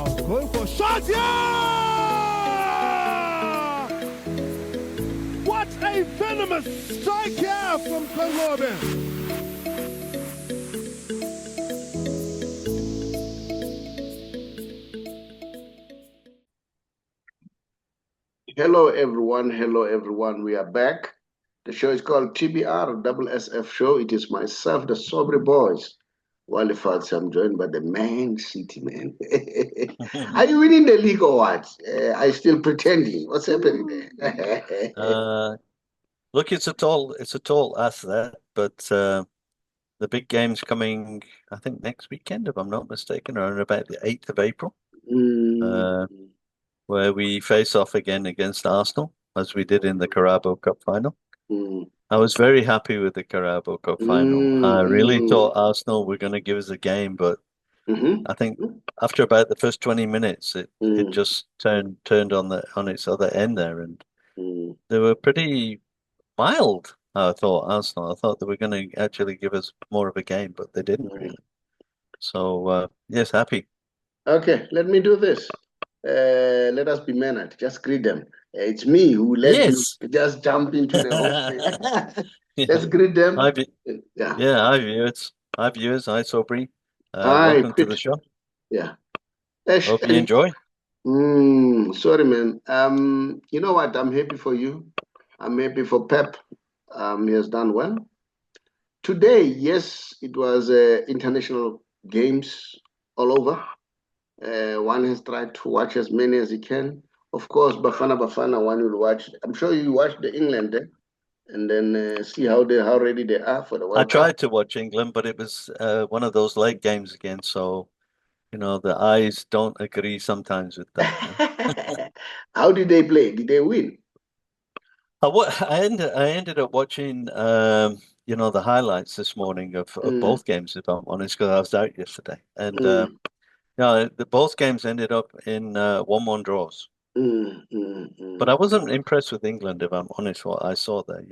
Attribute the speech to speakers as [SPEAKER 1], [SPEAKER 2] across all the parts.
[SPEAKER 1] Going for shot, yeah! What a venomous strike here from Kongobe.
[SPEAKER 2] Hello, everyone. Hello, everyone. We are back. The show is called TBR SSF Show. It is myself, the Saubrey Boyz Walefatshe. I'm joined by the Man City man. Are you winning the league or what? Are you still pretending? What's happening there?
[SPEAKER 3] Look, it's a tall ask that, but the big game's coming, I think, next weekend, if I'm not mistaken, or on about the 8th of April, where we face off again against Arsenal, as we did in the Carabao Cup final. I was very happy with the Carabao Cup final. I really thought Arsenal were going to give us a game, but I think after about the first 20 minutes, it just turned on its other end there, and they were pretty mild. I thought Arsenal. I thought they were going to actually give us more of a game, but they didn't really. So yes, happy.
[SPEAKER 2] Okay, let me do this. Let us be mannered. Just greet them. It's me who let you just jump into the whole thing. Let's greet them.
[SPEAKER 3] Hi, viewers. Hi, Saubrey.
[SPEAKER 2] Hi,
[SPEAKER 3] welcome to the show.
[SPEAKER 2] Yeah.
[SPEAKER 3] Hope you enjoy.
[SPEAKER 2] Sorry, man. You know what? I'm happy for you. I'm happy for Pep. He has done well. Today, yes, it was international games all over. One has tried to watch as many as he can. Of course, Bafana, one will watch. I'm sure you watched the England, and then see how ready they are for the World
[SPEAKER 3] Cup. I
[SPEAKER 2] tried
[SPEAKER 3] to watch England, but it was one of those late games again. So, the eyes don't agree sometimes with that.
[SPEAKER 2] How did they play? Did they win?
[SPEAKER 3] I ended up watching, the highlights this morning of both games, if I'm honest, because I was out yesterday. And, both games ended up in 1-1 draws. But I wasn't impressed with England, if I'm honest, what I saw there.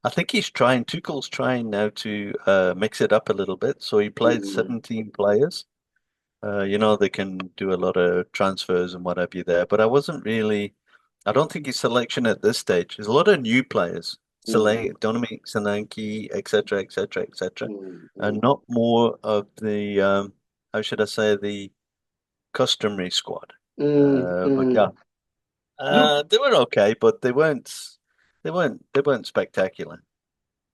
[SPEAKER 3] I think Tuchel's trying now to mix it up a little bit. So he played 17 players. They can do a lot of transfers and what have you there. But I don't think his selection at this stage. There's a lot of new players, Dominic Solanke, etc., etc., etc., and not more of the how should I say, the customary squad. But yeah, they were okay, but they weren't spectacular.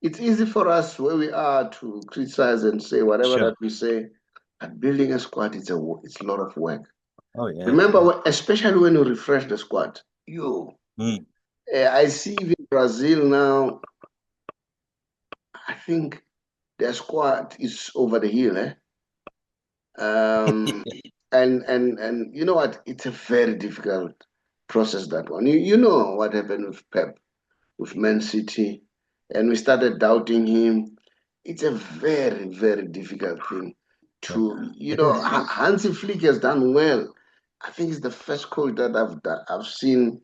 [SPEAKER 2] It's easy for us where we are to criticize and say whatever that we say. But building a squad, it's a lot of work.
[SPEAKER 3] Oh yeah.
[SPEAKER 2] Remember, especially when you refresh the squad, I see even Brazil now. I think their squad is over the hill, and you know what? It's a very difficult process, that one. You know what happened with Pep, with Man City, and we started doubting him. It's a very, very difficult thing to, Hansi Flick has done well. I think it's the first coach that I've seen,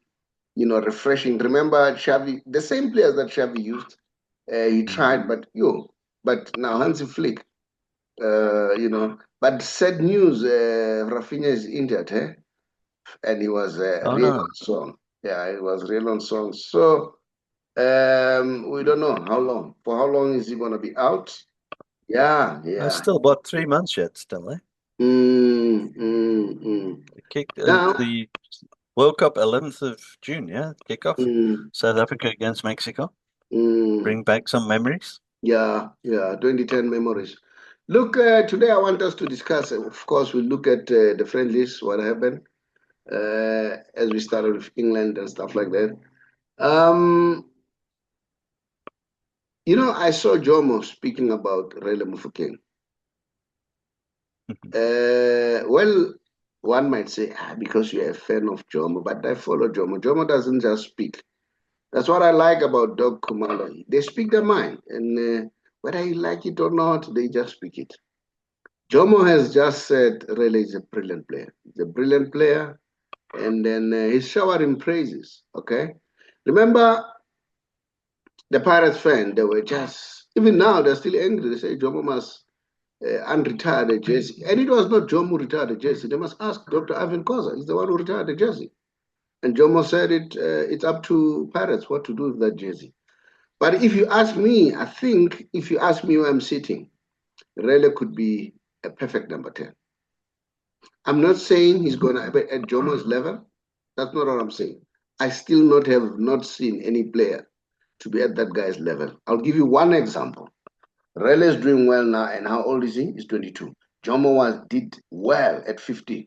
[SPEAKER 2] refreshing. Remember Xavi, the same players that Xavi used, he tried, but now Hansi Flick, but sad news, Rafinha is injured, and he was real on song. Yeah, it was real on song. So we don't know how long. For how long is he going to be out? Yeah.
[SPEAKER 3] Still about 3 months yet, still, eh? Kicked the World Cup 11th of June, yeah, kickoff. South Africa against Mexico. Bring back some memories.
[SPEAKER 2] Yeah, 2010 memories. Look, today I want us to discuss, of course, we'll look at the friendlies, what happened, as we started with England and stuff like that. I saw Jomo speaking about Rele Mofokeng. Well, one might say, because you're a fan of Jomo, but I follow Jomo. Jomo doesn't just speak. That's what I like about Doug Kumalo. They speak their mind, and whether you like it or not, they just speak it. Jomo has just said Rele is a brilliant player. He's a brilliant player, and then he's showering praises, okay? Remember, the Pirates fan, they were just, even now, they're still angry. They say Jomo must unretired a jersey. And it was not Jomo who retired the jersey. They must ask Dr. Ivan Koza. He's the one who retired the jersey. And Jomo said it's up to Pirates what to do with that jersey. But if you ask me, I think if you ask me where I'm sitting, Rele could be a perfect number 10. I'm not saying he's going to be at Jomo's level. That's not what I'm saying. I still have not seen any player to be at that guy's level. I'll give you one example. Rele is doing well now, and how old is he? He's 22. Jomo did well at 15.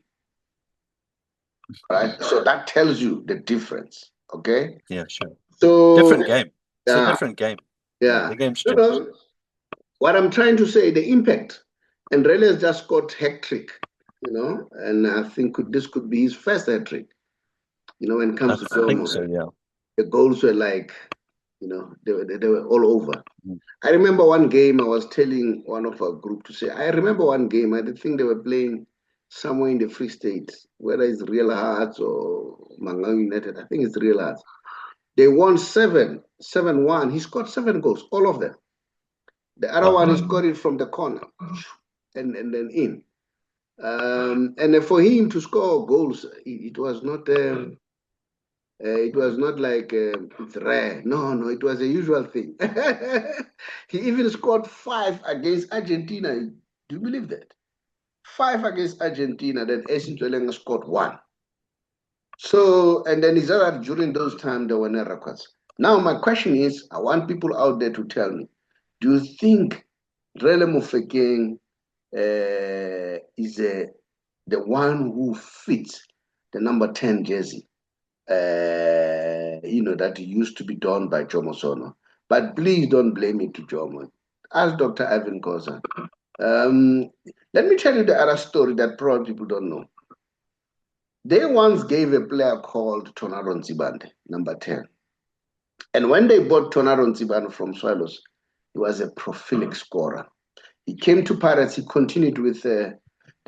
[SPEAKER 2] Right? So that tells you the difference. Okay?
[SPEAKER 3] Yeah, sure.
[SPEAKER 2] So
[SPEAKER 3] different game. It's a different game.
[SPEAKER 2] Yeah.
[SPEAKER 3] The game's changed.
[SPEAKER 2] What I'm trying to say, the impact. And Rele has just got hat-trick, and I think this could be his first hat-trick, when it comes to Jomo.
[SPEAKER 3] I think so, yeah.
[SPEAKER 2] The goals were like, they were all over. I remember one game I was telling one of our group to say, I remember one game, I think they were playing somewhere in the Free State, whether it's Real Hearts or Mangaung United, I think it's Real Hearts. They won 7-1. He scored 7 goals, all of them. The other one, he scored it from the corner and then in. And for him to score goals, it was not like it's rare. No, it was a usual thing. He even scored 5 against Argentina. Do you believe that? 5 against Argentina, then Esintwelenga scored 1. So, and then it's other during those times there were no records. Now my question is, I want people out there to tell me, do you think Rele Mofokeng is the one who fits the number 10 jersey? That used to be done by Jomo Sono. But please don't blame it to Jomo. Ask Dr. Ivan Koza. Let me tell you the other story that probably people don't know. They once gave a player called Tonaro Nzibande, number 10. And when they bought Tonaro Nzibande from Swallows, he was a prolific scorer. He came to Pirates, he continued with the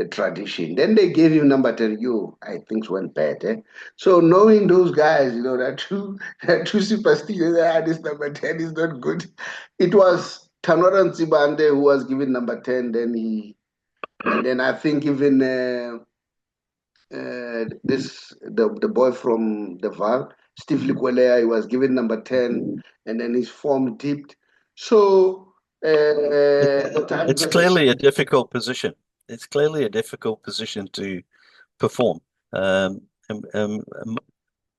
[SPEAKER 2] tradition. Then they gave him number 10. I think went bad. So knowing those guys, they're too superstitious. This number 10 is not good. It was Tonaro Nzibande who was given number 10. Then I think even the boy from the Val, Steve Likwelea, he was given number 10, and then his form dipped. So
[SPEAKER 3] it's clearly a difficult position. It's clearly a difficult position to perform.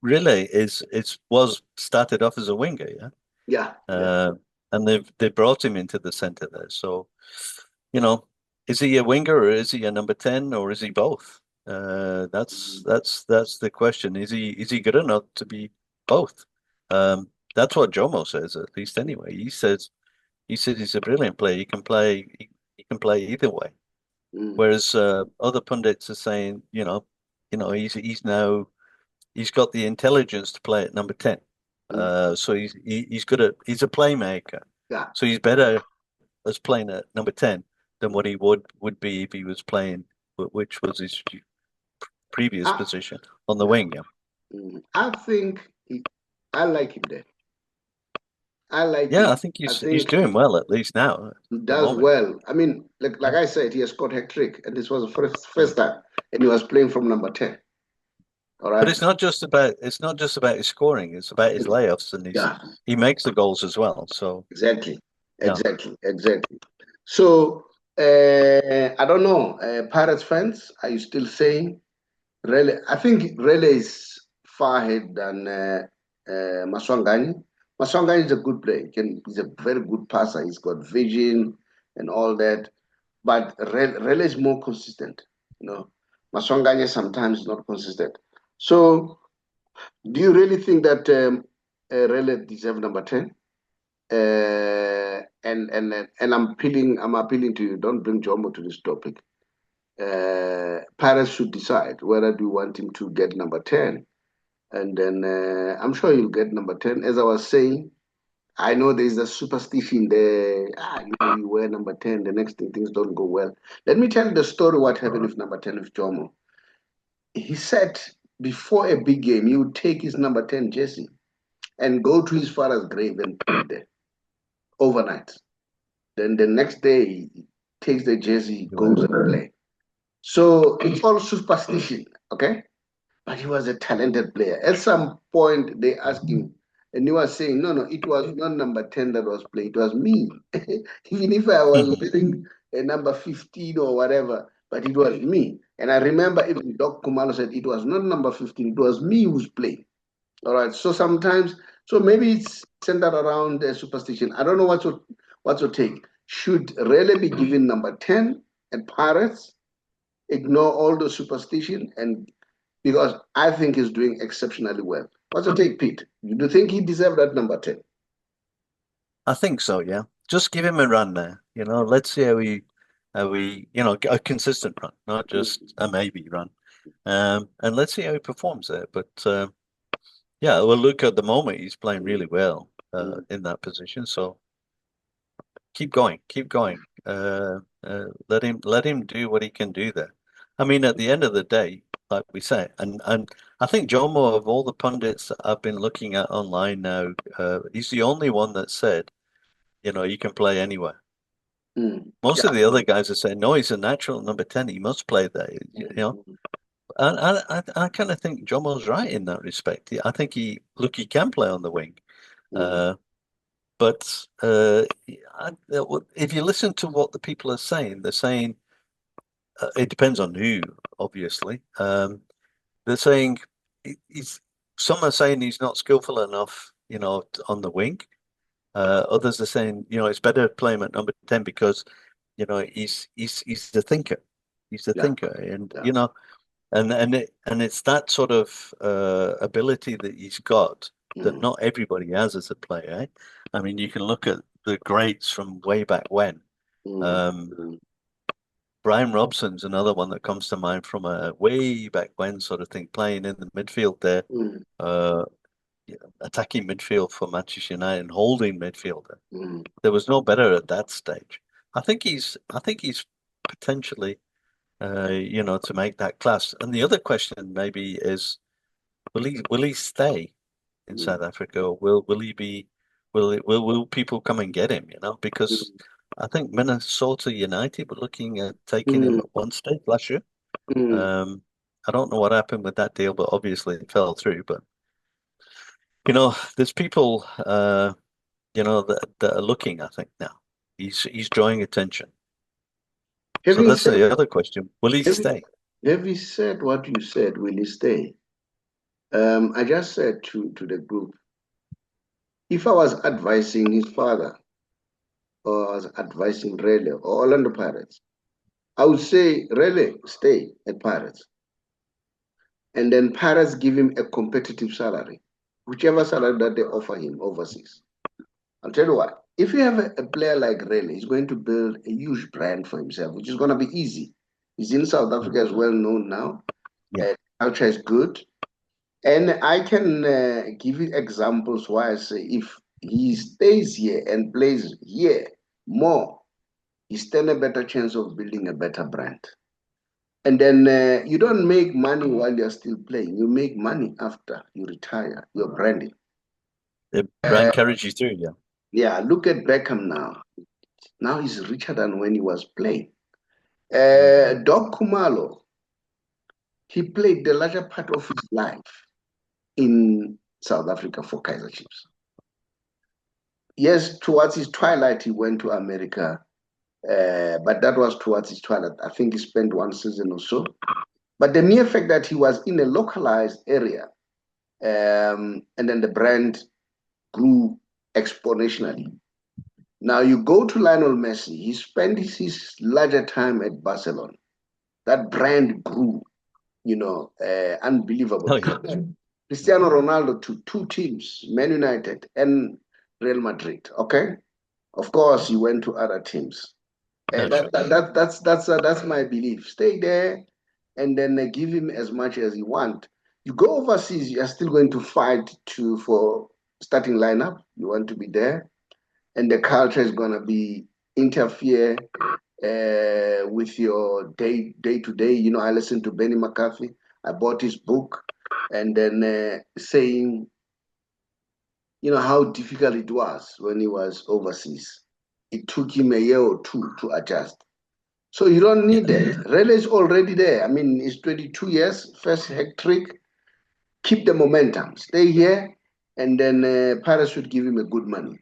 [SPEAKER 3] Really, was started off as a winger,
[SPEAKER 2] yeah.
[SPEAKER 3] And they brought him into the center there. So, is he a winger or is he a number 10 or is he both? That's the question. Is he good enough to be both? That's what Jomo says, at least anyway. He said he's a brilliant player. He can play either way. Whereas other pundits are saying, he's got the intelligence to play at number 10. So he's a playmaker.
[SPEAKER 2] Yeah.
[SPEAKER 3] So he's better as playing at number 10 than what he would be if he was playing, which was his previous position on the wing. Yeah.
[SPEAKER 2] I think I like him there. I
[SPEAKER 3] think he's doing well, at least now.
[SPEAKER 2] He does well. I mean, like I said, he has scored hat-trick, and this was the first time, and he was playing from number 10. All right.
[SPEAKER 3] But it's not just about his scoring; it's about his layups, and he makes the goals as well. So
[SPEAKER 2] exactly. So I don't know, Pirates fans, are you still saying Rele? I think Rele is far ahead than Maswanganyi. Maswanganyi is a good player. He's a very good passer. He's got vision and all that. But Rele is more consistent. Maswanganyi sometimes is not consistent. So, do you really think that Rele deserves number 10? And I'm appealing to you. Don't bring Jomo to this topic. Pirates should decide whether do you want him to get number 10. And then I'm sure you'll get number 10. As I was saying, I know there's a superstition there. You wear number 10, the next thing things don't go well. Let me tell you the story what happened with number 10 with Jomo. He said before a big game, he would take his number 10 jersey and go to his father's grave and put it there overnight. Then the next day, takes the jersey, goes and play. So it's all superstition, okay? But he was a talented player. At some point, they asked him, and he was saying, no, it was not number 10 that was playing, it was me. Even if I was wearing a number 15 or whatever, but it was me. And I remember even Doc Kumalo said it was not number 15, it was me who's playing. All right. So sometimes, so maybe it's centered around superstition. I don't know what's your take. Should Rele be given number 10 at Pirates? Ignore all the superstition, and because I think he's doing exceptionally well. What's your take, Pete? Do you think he deserved that number 10?
[SPEAKER 3] I think so, yeah. Just give him a run there. Let's see how we, a consistent run, not just a maybe run. And let's see how he performs there. But yeah, well, look, at the moment, he's playing really well in that position. So keep going. Let him do what he can do there. I mean, at the end of the day, like we say, and I think Jomo, of all the pundits that I've been looking at online now, he's the only one that said, you can play anywhere. Most of the other guys are saying, no, he's a natural number 10. He must play there, And I kind of think Jomo's right in that respect. I think he can play on the wing. But if you listen to what the people are saying, they're saying it depends on who, obviously. They're saying some are saying he's not skillful enough, on the wing. Others are saying, it's better to play him at number 10 because, he's the thinker. He's the thinker, and and it's that sort of ability that he's got that not everybody has as a player. Eh? I mean, you can look at the greats from way back when. Brian Robson's another one that comes to mind from a way back when sort of thing, playing in the midfield there, attacking midfield for Manchester United and holding midfielder. There was no better at that stage. I think he's potentially, to make that class. And the other question maybe is, will he stay in South Africa? Will he be? Will people come and get him? Because I think Minnesota United were looking at taking him at one stage last year. I don't know what happened with that deal, but obviously it fell through. But there's people that are looking. I think now he's drawing attention. So that's the other question. Will he stay?
[SPEAKER 2] Have you said what you said? Will he stay? I just said to the group, if I was advising his father, or I was advising Rele or Orlando Pirates, I would say, Rele, stay at Pirates. And then Pirates give him a competitive salary, whichever salary that they offer him overseas. I'll tell you what, if you have a player like Rele, he's going to build a huge brand for himself, which is going to be easy. He's in South Africa, as well known now. Yeah. Culture is good. And I can give you examples why I say if he stays here and plays here more, he stands a better chance of building a better brand. And then you don't make money while you're still playing. You make money after you retire. You're branding.
[SPEAKER 3] The brand carries you through, yeah.
[SPEAKER 2] Yeah, look at Beckham now. Now he's richer than when he was playing. Doc Kumalo, he played the larger part of his life in South Africa for Kaizer Chiefs. Yes, towards his twilight, he went to America, but that was towards his twilight. I think he spent one season or so. But the mere fact that he was in a localized area, and then the brand grew exponentially. Now you go to Lionel Messi, he spent his larger time at Barcelona. That brand grew, unbelievable.
[SPEAKER 3] Oh, yeah.
[SPEAKER 2] Cristiano Ronaldo to two teams, Man United and Real Madrid. Okay, of course he went to other teams. That's my belief. Stay there, and then give him as much as you want. You go overseas, you are still going to fight for starting lineup. You want to be there, and the culture is going to be interfere with your day to day. I listened to Benny McCarthy. I bought his book, and then saying, how difficult it was when he was overseas. It took him a year or two to adjust. So you don't need that. Rele is already there. I mean, it's 22 years, first hat trick. Keep the momentum. Stay here, and then Paris should give him a good money.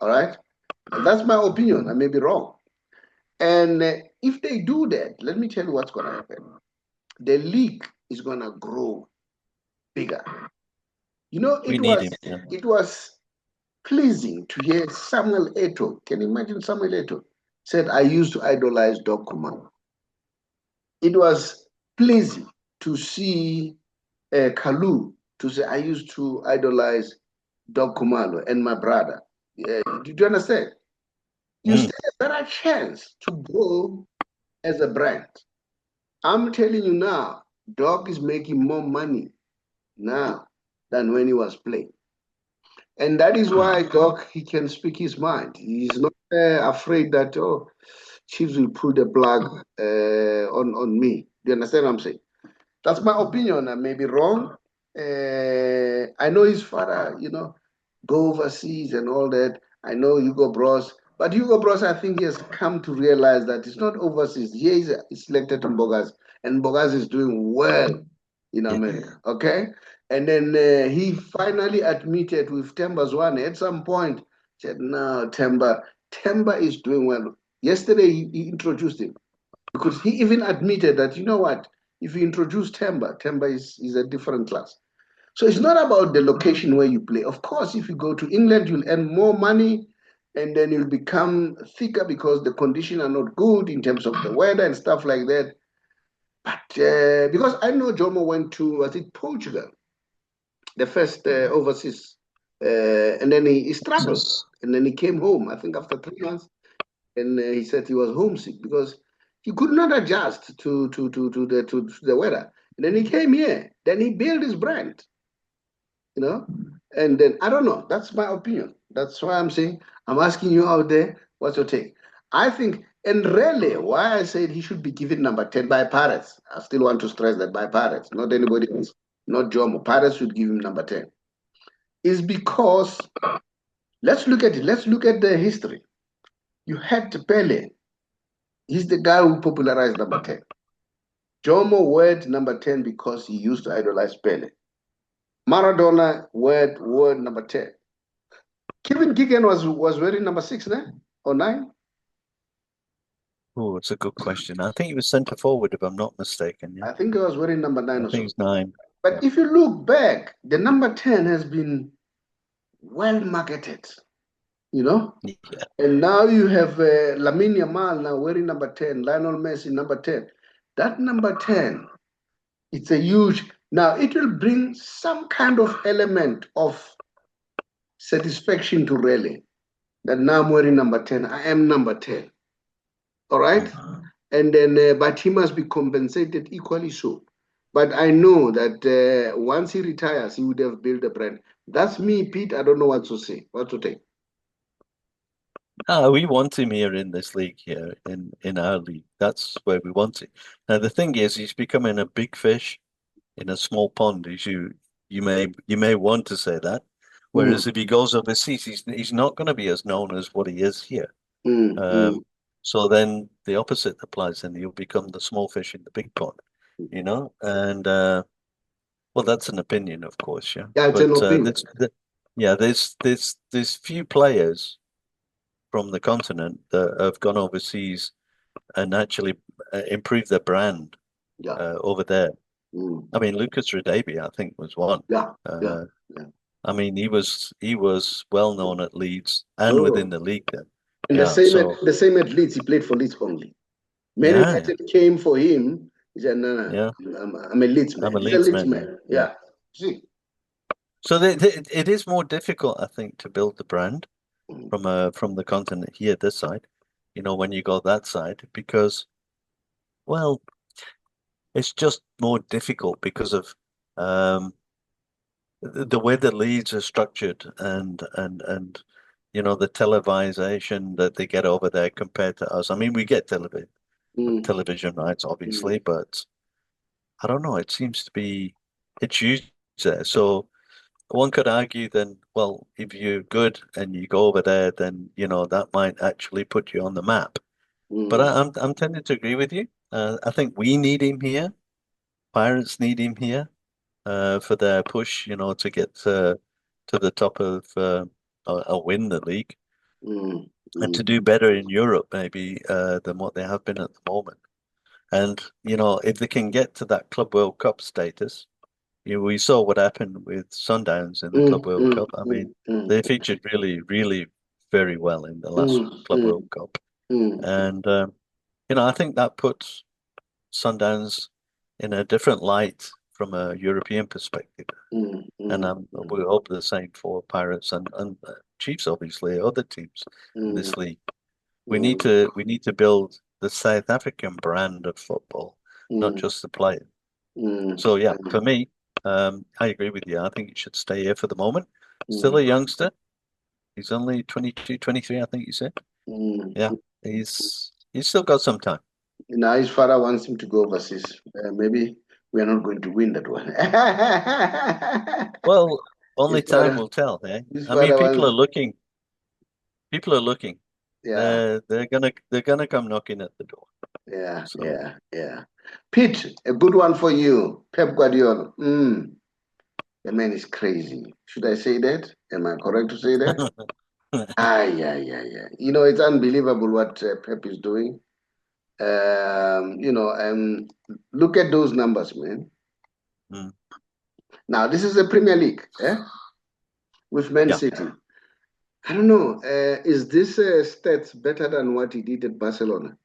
[SPEAKER 2] All right? And that's my opinion. I may be wrong. And if they do that, let me tell you what's going to happen. The league is going to grow bigger. You know,
[SPEAKER 3] We need him. Yeah.
[SPEAKER 2] it was pleasing to hear Samuel Eto'o. Can you imagine Samuel Eto'o said, "I used to idolize Doc Kumano." It was pleasing to see Kalu to say, "I used to idolize Doc Kumalo and my brother." Do you understand? You stand a better chance to grow as a brand. I'm telling you now, Doc is making more money now than when he was playing. And that is why Doc, he can speak his mind. He's not afraid that, oh, Chiefs will pull the plug on me. Do you understand what I'm saying? That's my opinion. I may be wrong. I know his father, go overseas and all that. I know Hugo Bros. But Hugo Bros, I think he has come to realize that it's not overseas. He is selected in Bogas, and Bogas is doing well in America. Okay? And then he finally admitted with Temba Zwane at some point, said, no, Temba is doing well. Yesterday, he introduced him because he even admitted that, you know what, if you introduce Temba is a different class. So it's not about the location where you play. Of course, if you go to England, you'll earn more money and then you'll become thicker because the conditions are not good in terms of the weather and stuff like that. But because I know Jomo went to, was it Portugal, the first overseas, and then he struggled. And then he came home, I think after 3 months, and he said he was homesick because he could not adjust to the weather. And then he came here. Then he built his brand, And then I don't know. That's my opinion. That's why I'm saying I'm asking you out there, what's your take? I think, and really, why I said he should be given number 10 by Pirates. I still want to stress that by Pirates, not anybody else, not Jomo. Pirates should give him number 10. Is because let's look at it. Let's look at the history. You had Pele. He's the guy who popularized number 10. Jomo word number 10 because he used to idolize Pele. Maradona word number 10. Kevin Keegan was wearing number 6, or 9?
[SPEAKER 3] Oh, it's a good question. I think he was centre forward, if I'm not mistaken. Yeah?
[SPEAKER 2] I think he was wearing number 9
[SPEAKER 3] I
[SPEAKER 2] or
[SPEAKER 3] think
[SPEAKER 2] something.
[SPEAKER 3] 9.
[SPEAKER 2] But if you look back, the number 10 has been well marketed,
[SPEAKER 3] Yeah.
[SPEAKER 2] And now you have Lamine Yamal now wearing number 10, Lionel Messi number 10. That number 10, it's a huge. Now it will bring some kind of element of satisfaction to Rele. That now I'm wearing number 10. I am number 10. All right? And then, but he must be compensated equally so. But I know that once he retires, he would have built a brand. That's me, Pete. I don't know what to say, what to take.
[SPEAKER 3] We want him here in this league here, in our league. That's where we want him. Now the thing is, he's becoming a big fish in a small pond, as you may want to say that. Whereas if he goes overseas, he's not going to be as known as what he is here. So then the opposite applies, and he'll become the small fish in the big pond, And well, that's an opinion, of course, yeah.
[SPEAKER 2] Yeah, it's an opinion.
[SPEAKER 3] There's few players from the continent that have gone overseas and actually improved their brand over there. I mean, Lucas Radebe, I think, was one.
[SPEAKER 2] Yeah.
[SPEAKER 3] I mean, he was well known at Leeds and within the league then.
[SPEAKER 2] And the same at Leeds, he played for Leeds only. Man United came for him. He said, no, I'm a Leeds man.
[SPEAKER 3] I'm a Leeds man.
[SPEAKER 2] Yeah. See.
[SPEAKER 3] So it is more difficult, I think, to build the brand from the continent here, this side, when you go that side, because, well, it's just more difficult because of the way the leagues are structured and the televisation that they get over there compared to us. I mean, we get television rights, obviously, but I don't know. It seems to be it's huge there. So one could argue then, well, if you're good and you go over there, then that might actually put you on the map. But I'm tending to agree with you. I think we need him here. Pirates need him here for their push, to get to the top of or win the league and to do better in Europe maybe than what they have been at the moment. And if they can get to that Club World Cup status, we saw what happened with Sundowns in the Club World Cup. I mean, they featured really, really very well in the last Club World Cup. And, I think that puts Sundowns in a different light from a European perspective. And we hope the same for Pirates and Chiefs, obviously, other teams in this league. We need to build the South African brand of football, not just the player. So yeah, for me, I agree with you. I think he should stay here for the moment. Still a youngster. He's only 22, 23, I think you said. Yeah, he's still got some time.
[SPEAKER 2] Now his father wants him to go overseas. Maybe we are not going to win that one.
[SPEAKER 3] Well, only time will tell, eh? I mean, people are looking. People are looking.
[SPEAKER 2] Yeah.
[SPEAKER 3] They're gonna come knocking at the door.
[SPEAKER 2] Yeah,
[SPEAKER 3] So.
[SPEAKER 2] yeah. Pete, a good one for you. Pep Guardiola. The man is crazy. Should I say that? Am I correct to say that? Yeah. It's unbelievable what Pep is doing. Look at those numbers, man. Now, this is the Premier League, with Man City. I don't know. Is this stats better than what he did at Barcelona?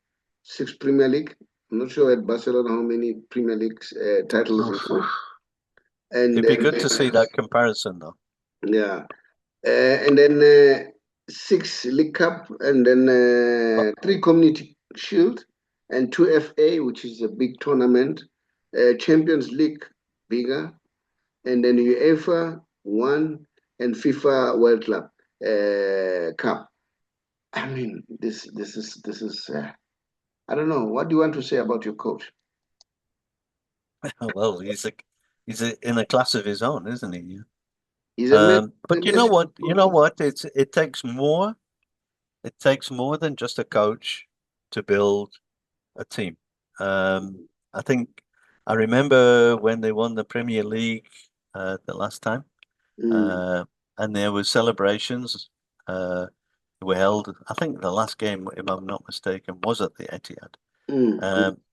[SPEAKER 2] 6 Premier League. I'm not sure at Barcelona how many Premier League titles he won.
[SPEAKER 3] It'd be good to see that comparison, though.
[SPEAKER 2] Yeah, and then 6 League Cup, and then 3 Community Shield, and 2 FA, which is a big tournament. Champions League, bigger, and then UEFA 1 and FIFA World Club Cup. I mean, this is. I don't know. What do you want to say about your coach?
[SPEAKER 3] Well, he's in a class of his own, isn't he?
[SPEAKER 2] He's a
[SPEAKER 3] but you know what? It takes more. It takes more than just a coach to build a team. I think I remember when they won the Premier League the last time, and there were celebrations. Were held. I think the last game, if I'm not mistaken, was at the Etihad.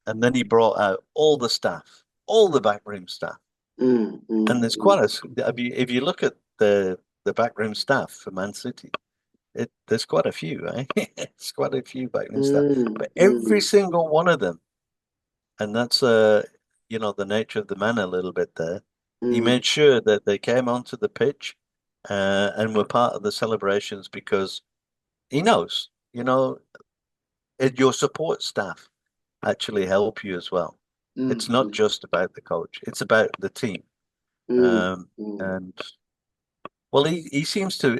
[SPEAKER 3] And then he brought out all the staff, all the backroom staff. And there's if you look at the backroom staff for Man City, there's quite a few, right? It's quite a few backroom staff. But every single one of them, and that's the nature of the man a little bit there. He made sure that they came onto the pitch and were part of the celebrations because he knows, your support staff actually help you as well. It's not just about the coach; it's about the team. And well, he seems to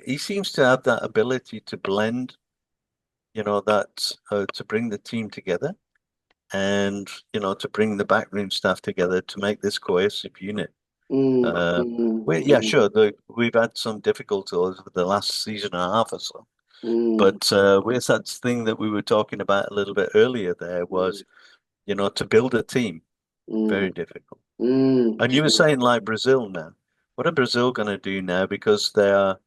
[SPEAKER 3] have that ability to blend, that to bring the team together, and to bring the backroom staff together to make this cohesive unit. Sure, we've had some difficulties over the last season and a half or so. But where's that thing that we were talking about a little bit earlier there was, to build a team, very difficult. And you were saying like Brazil now. What are Brazil going to do now? Because they are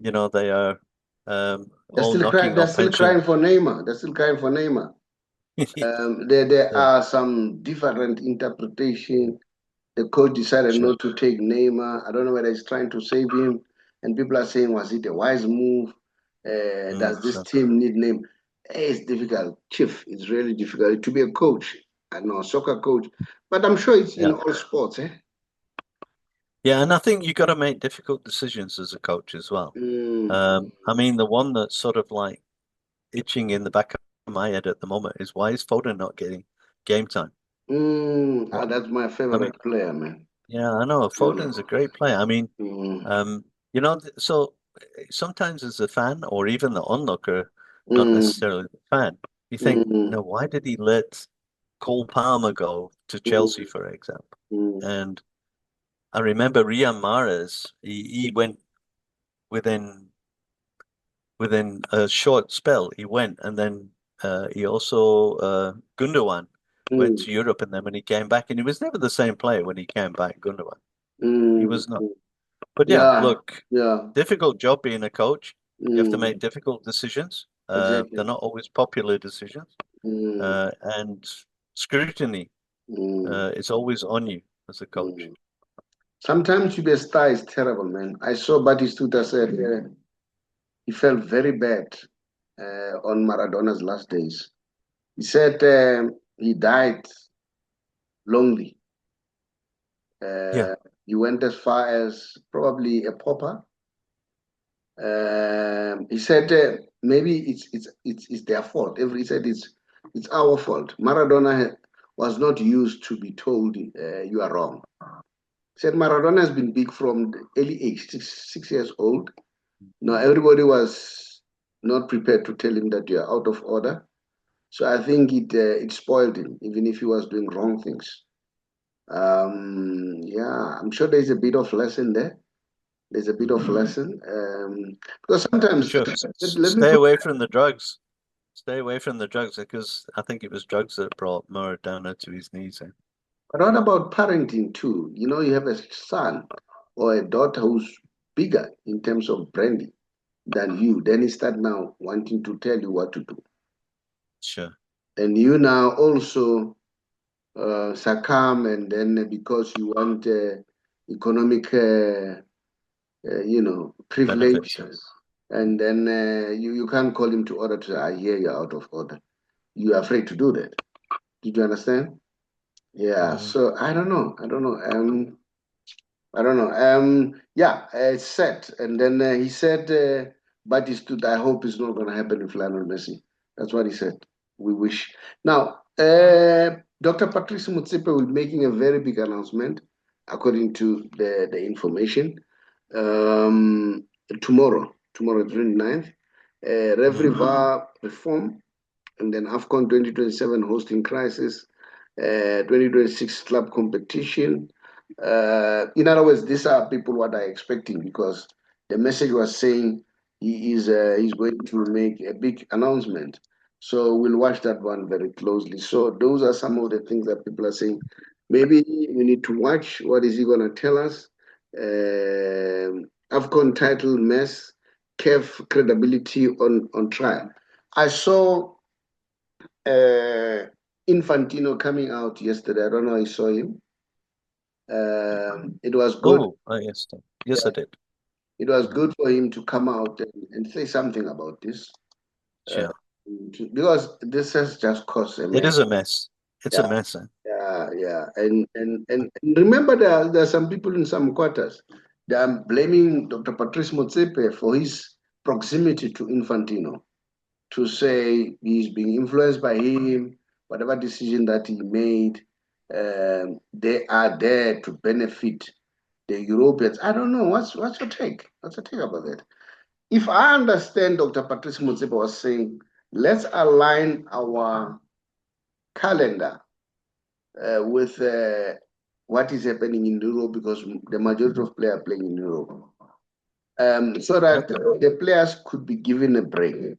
[SPEAKER 3] all knocking
[SPEAKER 2] they're
[SPEAKER 3] on
[SPEAKER 2] still
[SPEAKER 3] pension.
[SPEAKER 2] crying for Neymar. They're still crying for Neymar. There are some different interpretation. The coach decided not to take Neymar. I don't know whether he's trying to save him. And people are saying, was it a wise move? Does this team need Neymar? It's difficult, Chief. It's really difficult to be a coach. I know, soccer coach. But I'm sure it's in all sports, eh?
[SPEAKER 3] Yeah, and I think you got to make difficult decisions as a coach as well. I mean, the one that's sort of like itching in the back of my head at the moment is why is Foden not getting game time?
[SPEAKER 2] That's my favorite player, man.
[SPEAKER 3] Yeah, I know. Foden's a great player. I mean, so sometimes as a fan or even the onlooker, not necessarily the fan, you think, why did he let Cole Palmer go to Chelsea, for example? And I remember Riyad Mahrez, he went within a short spell, he went and then he also Gundogan went
[SPEAKER 2] mm,
[SPEAKER 3] to Europe, and then when he came back, and he was never the same player when he came back. Gundogan, he
[SPEAKER 2] mm,
[SPEAKER 3] was not.
[SPEAKER 2] mm.
[SPEAKER 3] But yeah,
[SPEAKER 2] Yeah,
[SPEAKER 3] look,
[SPEAKER 2] yeah,
[SPEAKER 3] difficult job being a coach. You have to make
[SPEAKER 2] mm,
[SPEAKER 3] difficult decisions. They're
[SPEAKER 2] exactly.
[SPEAKER 3] not always popular decisions,
[SPEAKER 2] Mm,
[SPEAKER 3] and scrutiny
[SPEAKER 2] mm,
[SPEAKER 3] is always on you as a coach.
[SPEAKER 2] mm. Sometimes to be a star is terrible, man. I saw Batistuta said he felt very bad on Maradona's last days. He said he died lonely.
[SPEAKER 3] Yeah,
[SPEAKER 2] Uh, he went as far as probably a pauper. He said maybe it's their fault. He said it's our fault. Maradona was not used to be told you are wrong. He said Maradona has been big from the early age, 6 years old. Now everybody was not prepared to tell him that you are out of order. So I think it spoiled him, even if he was doing wrong things. Yeah, I'm sure there's a bit of lesson there. There's a bit of lesson because
[SPEAKER 3] for
[SPEAKER 2] sometimes
[SPEAKER 3] sure.
[SPEAKER 2] let me
[SPEAKER 3] Stay
[SPEAKER 2] put.
[SPEAKER 3] away from the drugs. Stay away from the drugs because I think it was drugs that brought Maradona to his knees. Eh?
[SPEAKER 2] But what about parenting too? You know, you have a son or a daughter who's bigger in terms of branding than you. Then he start now wanting to tell you what to do,
[SPEAKER 3] Sure,
[SPEAKER 2] and you now also succumb, and then because you want economic,
[SPEAKER 3] benefits.
[SPEAKER 2] privilege, and then you can't call him to order to say, I hear you're out of order. You're afraid to do that. Did you understand? Yeah.
[SPEAKER 3] Mm.
[SPEAKER 2] So I don't know. I don't know. I don't know. Yeah, it's set. And then he said, but he stood, I hope it's not going to happen with Lionel Messi. That's what he said. We wish. Now, Dr. Patrice Motsepe will be making a very big announcement, according to the information, um, tomorrow, 29th. Referee
[SPEAKER 3] Mm.
[SPEAKER 2] VAR reform, and then AFCON 2027 hosting crisis, 2026 club competition. In other words, these are people what are expecting because the message was saying he's going to make a big announcement. So we'll watch that one very closely. So those are some of the things that people are saying. Maybe we need to watch what is he going to tell us. AFCON title mess, CAF credibility on trial. I saw Infantino coming out yesterday. I don't know. I saw him. It was good.
[SPEAKER 3] Oh, yes, yes, I
[SPEAKER 2] Yeah,
[SPEAKER 3] did.
[SPEAKER 2] it was good for him to come out and say something about this, uh,
[SPEAKER 3] Sure,
[SPEAKER 2] because this has just caused a
[SPEAKER 3] it
[SPEAKER 2] mess.
[SPEAKER 3] is a mess. It's a
[SPEAKER 2] Yeah,
[SPEAKER 3] mess. Eh?
[SPEAKER 2] yeah, yeah. And remember, there are some people in some quarters that are blaming Dr. Patrice Motsepe for his proximity to Infantino, to say he's being influenced by him, whatever decision that he made, they are there to benefit the Europeans. I don't know. What's your take? What's your take about that? If I understand Dr. Patrice Motsepe was saying, let's align our calendar with what is happening in Europe because the majority of players are playing in Europe. So that
[SPEAKER 3] Yep.
[SPEAKER 2] the players could be given a break.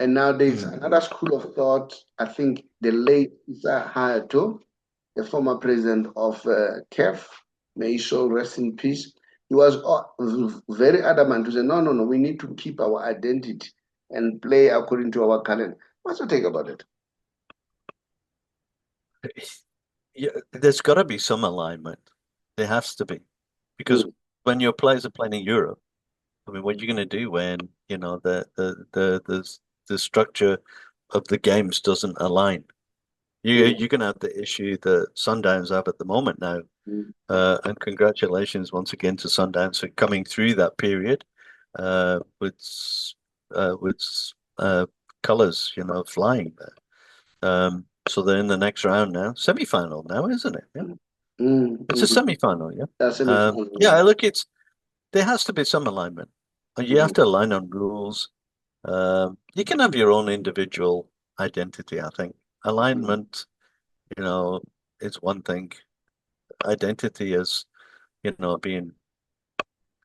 [SPEAKER 2] And now there's
[SPEAKER 3] Mm.
[SPEAKER 2] another school of thought. I think the late Isa Hayato, the former president of CAF, may his soul rest in peace. He was very adamant to say, no, no, no, we need to keep our identity and play according to our calendar. What's your take about it?
[SPEAKER 3] Yeah, there's got to be some alignment. There has to be because
[SPEAKER 2] Mm,
[SPEAKER 3] when your players are playing in Europe, I mean, what are you going to do when the structure of the games doesn't align?
[SPEAKER 2] mm,
[SPEAKER 3] You're going to have the issue that Sundowns have at the moment now.
[SPEAKER 2] mm,
[SPEAKER 3] And congratulations once again to Sundowns for coming through that period with with colors, flying there. So they're in the next round now, semi-final now, isn't it? Yeah, it's a
[SPEAKER 2] mm.
[SPEAKER 3] semi-final. Yeah,
[SPEAKER 2] That's
[SPEAKER 3] yeah.
[SPEAKER 2] semi-final.
[SPEAKER 3] Look, there has to be some alignment. You have
[SPEAKER 2] Mm,
[SPEAKER 3] to align on rules. You can have your own individual identity. I think
[SPEAKER 2] mm,
[SPEAKER 3] alignment, you know, is one thing. Identity is, being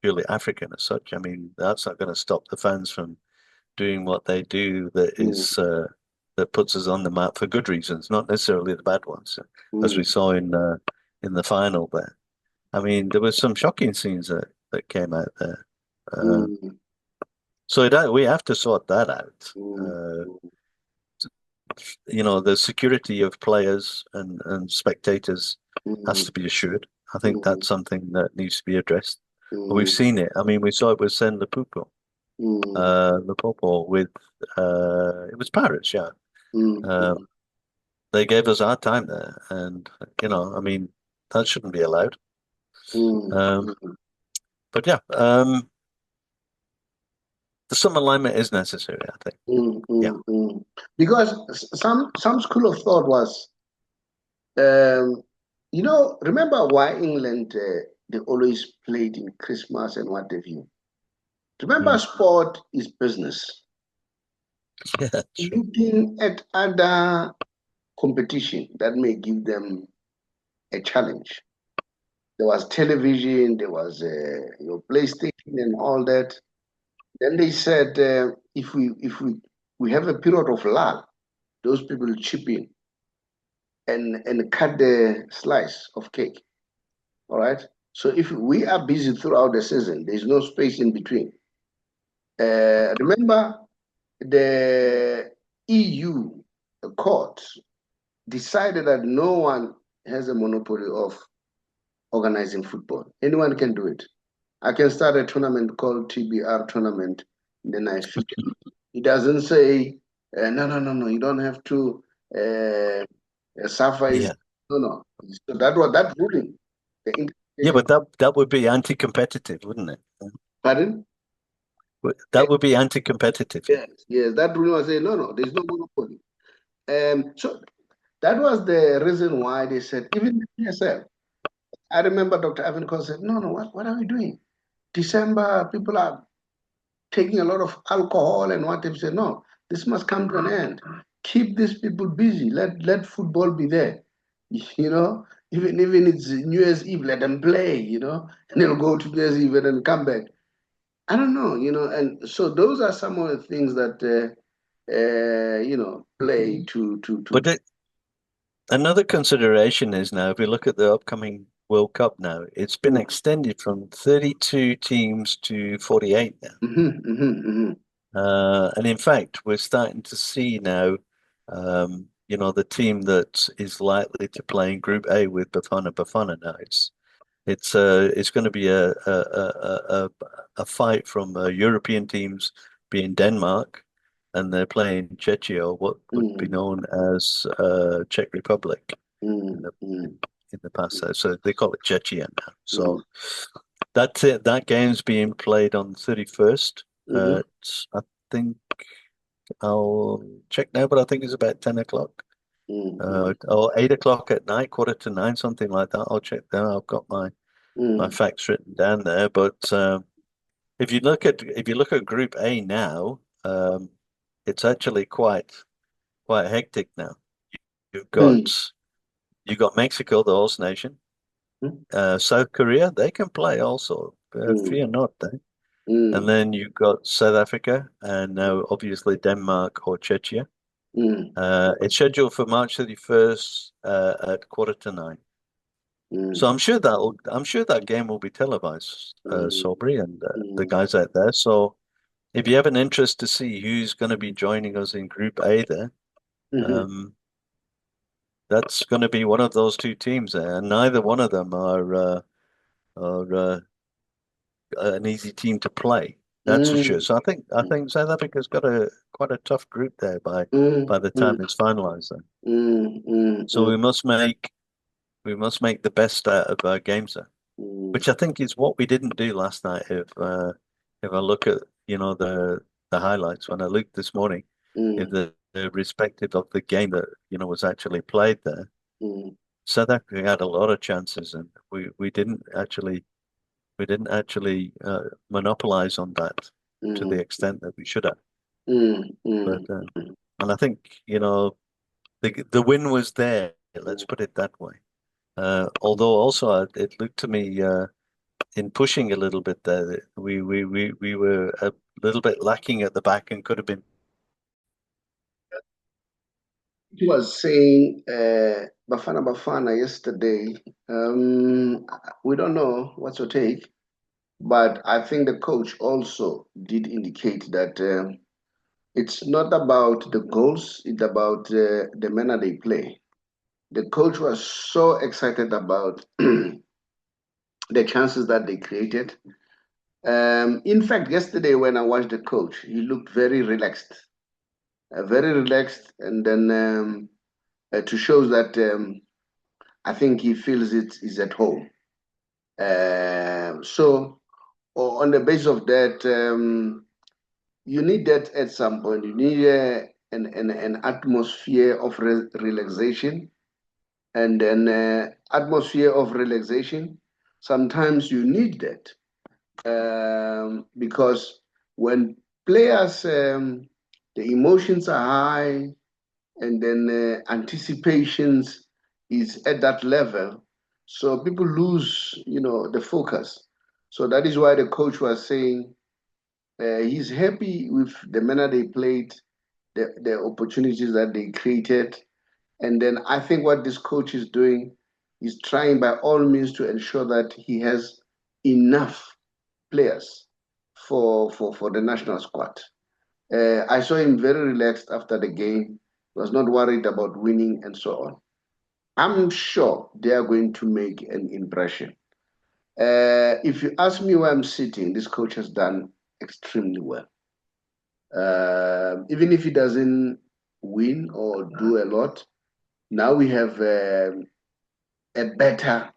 [SPEAKER 3] purely African as such. I mean, that's not going to stop the fans from doing what they do. That
[SPEAKER 2] mm,
[SPEAKER 3] is that puts us on the map for good reasons, not necessarily the bad ones, as we saw in the final there. I mean, there were some shocking scenes that came out there. So we have to sort that out. The security of players and spectators has to be assured. I think that's something that needs to be addressed. We've seen it. I mean, we saw it with Sen Lepopo, with it was Paris, yeah. They gave us our time there, and I mean, that shouldn't be allowed. But yeah, some alignment is necessary, I think. Yeah.
[SPEAKER 2] Because some school of thought was, remember why England they always played in Christmas and what have you. Remember, sport is business.
[SPEAKER 3] Yeah,
[SPEAKER 2] looking at other competition that may give them a challenge. There was television, there was your PlayStation and all that. Then they said if we have a period of lull, those people chip in and cut the slice of cake. All right. So if we are busy throughout the season, there's no space in between. Remember, the EU court decided that no one has a monopoly of organizing football. Anyone can do it. I can start a tournament called TBR tournament, then I feature. It doesn't say, no, you don't have to suffer.
[SPEAKER 3] yeah.
[SPEAKER 2] No. So that ruling.
[SPEAKER 3] Yeah, but that would be anti-competitive, wouldn't it?
[SPEAKER 2] Pardon?
[SPEAKER 3] That would be anti-competitive.
[SPEAKER 2] Yes. That ruling was saying, no, there's no monopoly. So that was the reason why they said, even the PSL. I remember Dr. Avenkos said, no, what are we doing? December, people are taking a lot of alcohol and what they said, no, this must come to an end. Keep these people busy. Let football be there. Even it's New Year's Eve, let them play, and they'll go to New Year's Eve and then come back. I don't know, and so those are some of the things that play to.
[SPEAKER 3] But another consideration is now, if we look at the upcoming World Cup now, it's been extended from 32 teams to 48 now. And in fact, we're starting to see now, the team that is likely to play in Group A with Bafana now. It's going to be a fight from European teams, being Denmark, and they're playing Czechia, what would be known as Czech Republic in the past. So they call it Czechia now. So that game's being played on the 31st. I think I'll check now, but I think it's about 10 o'clock. Or 8 o'clock at night, 8:45, something like that. I'll check there. I've got my facts written down there. But if you look at Group A now, it's actually quite hectic now. You've got Mexico, the host nation, South Korea. They can play also. Fear not, and then you've got South Africa, and now obviously Denmark or Czechia. It's scheduled for March 31st at 9:15. So I'm sure that game will be televised, Saubrey and the guys out there. So if you have an interest to see who's going to be joining us in Group A there, that's going to be one of those two teams there, and neither one of them are an easy team to play. That's for sure. So I think South Africa's got quite a tough group there by the time it's finalised. So we must make the best out of our games there, which I think is what we didn't do last night. If I look at the highlights when I looked this morning, if the respective of the game that was actually played there, South Africa had a lot of chances, and we didn't actually monopolize on that to the extent that we should have. But and I think the win was there. Let's put it that way. Although also it looked to me in pushing a little bit there, we were a little bit lacking at the back and could have been
[SPEAKER 2] He was saying Bafana Bafana yesterday. We don't know what's your take, but I think the coach also did indicate that it's not about the goals, it's about the manner they play. The coach was so excited about the chances that they created. In fact, yesterday when I watched the coach, he looked very relaxed, and then to show that I think he feels it is at home. So, on the basis of that, you need that at some point. You need an atmosphere of relaxation, and then atmosphere of relaxation. Sometimes you need that because when players, the emotions are high, and then anticipations is at that level, so people lose, the focus. So that is why the coach was saying he's happy with the manner they played, the opportunities that they created. And then I think what this coach is doing is trying by all means to ensure that he has enough players for the national squad. I saw him very relaxed after the game. He was not worried about winning and so on. I'm sure they are going to make an impression. If you ask me where I'm sitting, this coach has done extremely well. Even if he doesn't win or do a lot, now we have a better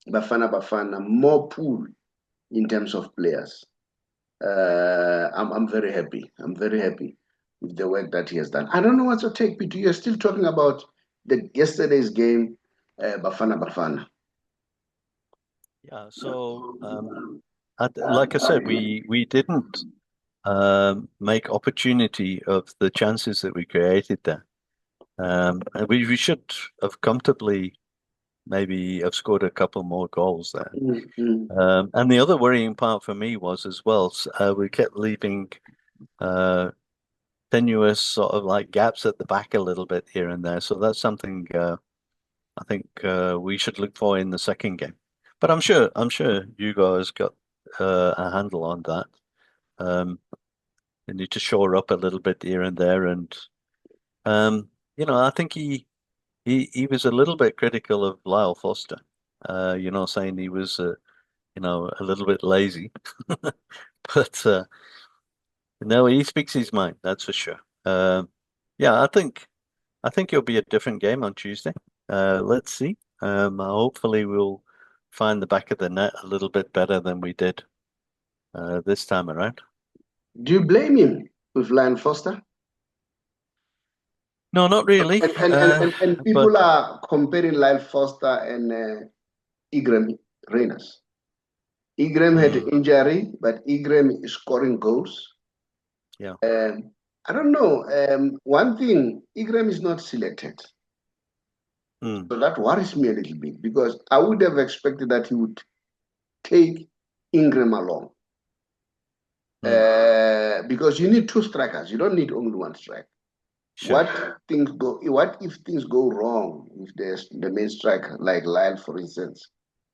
[SPEAKER 2] Bafana, more pool in terms of players. I'm very happy. I'm very happy with the work that he has done. I don't know what's your take, Peter. You're still talking about the yesterday's game, Bafana.
[SPEAKER 3] Yeah, so like I said, we didn't make opportunity of the chances that we created there. And we should have comfortably maybe have scored a couple more goals there. And the other worrying part for me was as well, we kept leaving tenuous sort of like gaps at the back a little bit here and there. So that's something I think we should look for in the second game. But I'm sure you guys got a handle on that. You need to shore up a little bit here and there, and I think he was a little bit critical of Lyle Foster. Saying he was a little bit lazy, but no, he speaks his mind. That's for sure. Yeah, I think it'll be a different game on Tuesday. Let's see. Hopefully we'll find the back of the net a little bit better than we did this time around.
[SPEAKER 2] Do you blame him with Lion Foster?
[SPEAKER 3] No, not really.
[SPEAKER 2] And
[SPEAKER 3] But
[SPEAKER 2] people are comparing Lyle Foster and Igrem Reyners. Igrem had an injury, but Igrem is scoring goals.
[SPEAKER 3] Yeah.
[SPEAKER 2] I don't know. One thing, Igrem is not selected. So that worries me a little bit because I would have expected that he would take Ingram along. Because you need two strikers. You don't need only one striker.
[SPEAKER 3] Sure.
[SPEAKER 2] What if things go wrong with the main striker, like Lyle, for instance,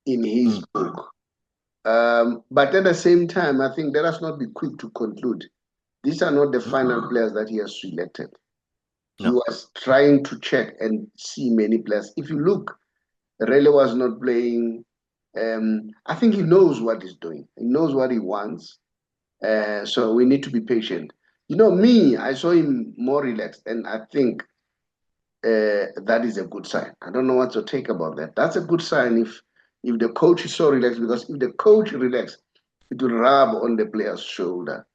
[SPEAKER 2] in his book? But at the same time, I think let us not be quick to conclude. These are not the final players that he has selected. He was trying to check and see many players. If you look, Rele was not playing. I think he knows what he's doing. He knows what he wants. So we need to be patient. Me, I saw him more relaxed, and I think that is a good sign. I don't know what to take about that. That's a good sign if the coach is so relaxed, because if the coach relaxed, it will rub on the player's shoulder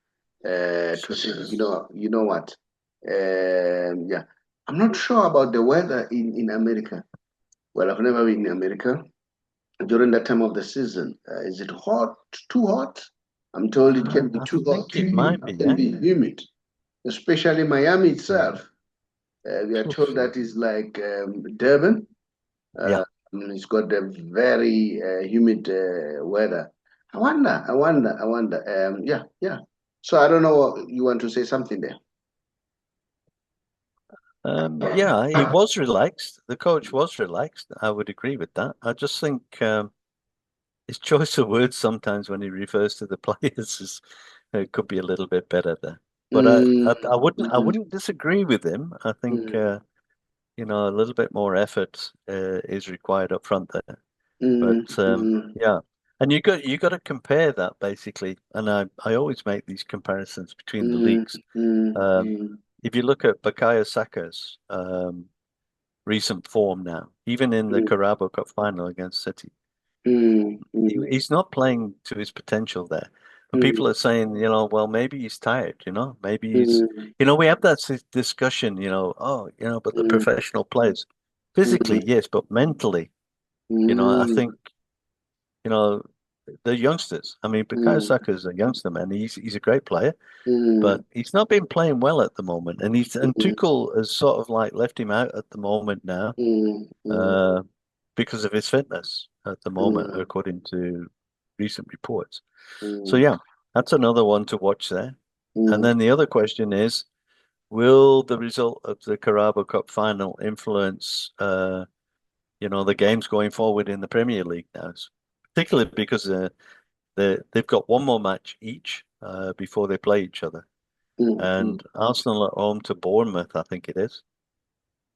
[SPEAKER 2] to say, you know what? Yeah, I'm not sure about the weather in America. Well, I've never been in America during that time of the season. Is it hot? Too hot? I'm told it can be too hot.
[SPEAKER 3] It might be,
[SPEAKER 2] It can be humid, especially Miami itself. We are told
[SPEAKER 3] Sure.
[SPEAKER 2] that is like Durban.
[SPEAKER 3] Yeah.
[SPEAKER 2] It's got a very humid weather. I wonder. Yeah. So I don't know. You want to say something there?
[SPEAKER 3] Yeah, he was relaxed. The coach was relaxed. I would agree with that. I just think his choice of words sometimes when he refers to the players is could be a little bit better there. But I wouldn't disagree with him. I think a little bit more effort is required up front there. But yeah, and you got to compare that basically. And I always make these comparisons between the leagues. If you look at Bukayo Saka's recent form now, even in the Carabao Cup final against City, he's not playing to his potential there. And people are saying, well, maybe he's tired, maybe we have that discussion, but the professional players, physically, yes, but mentally, I think, the youngsters. I mean, Bukayo Saka is a youngster, man. He's a great player, but he's not been playing well at the moment. And Tuchel has sort of like left him out at the moment now, because of his fitness at the moment, according to recent reports. So yeah, that's another one to watch there. And then the other question is, will the result of the Carabao Cup final influence, the games going forward in the Premier League now? Particularly because they've got one more match each before they play each other. And Arsenal at home to Bournemouth, I think it is.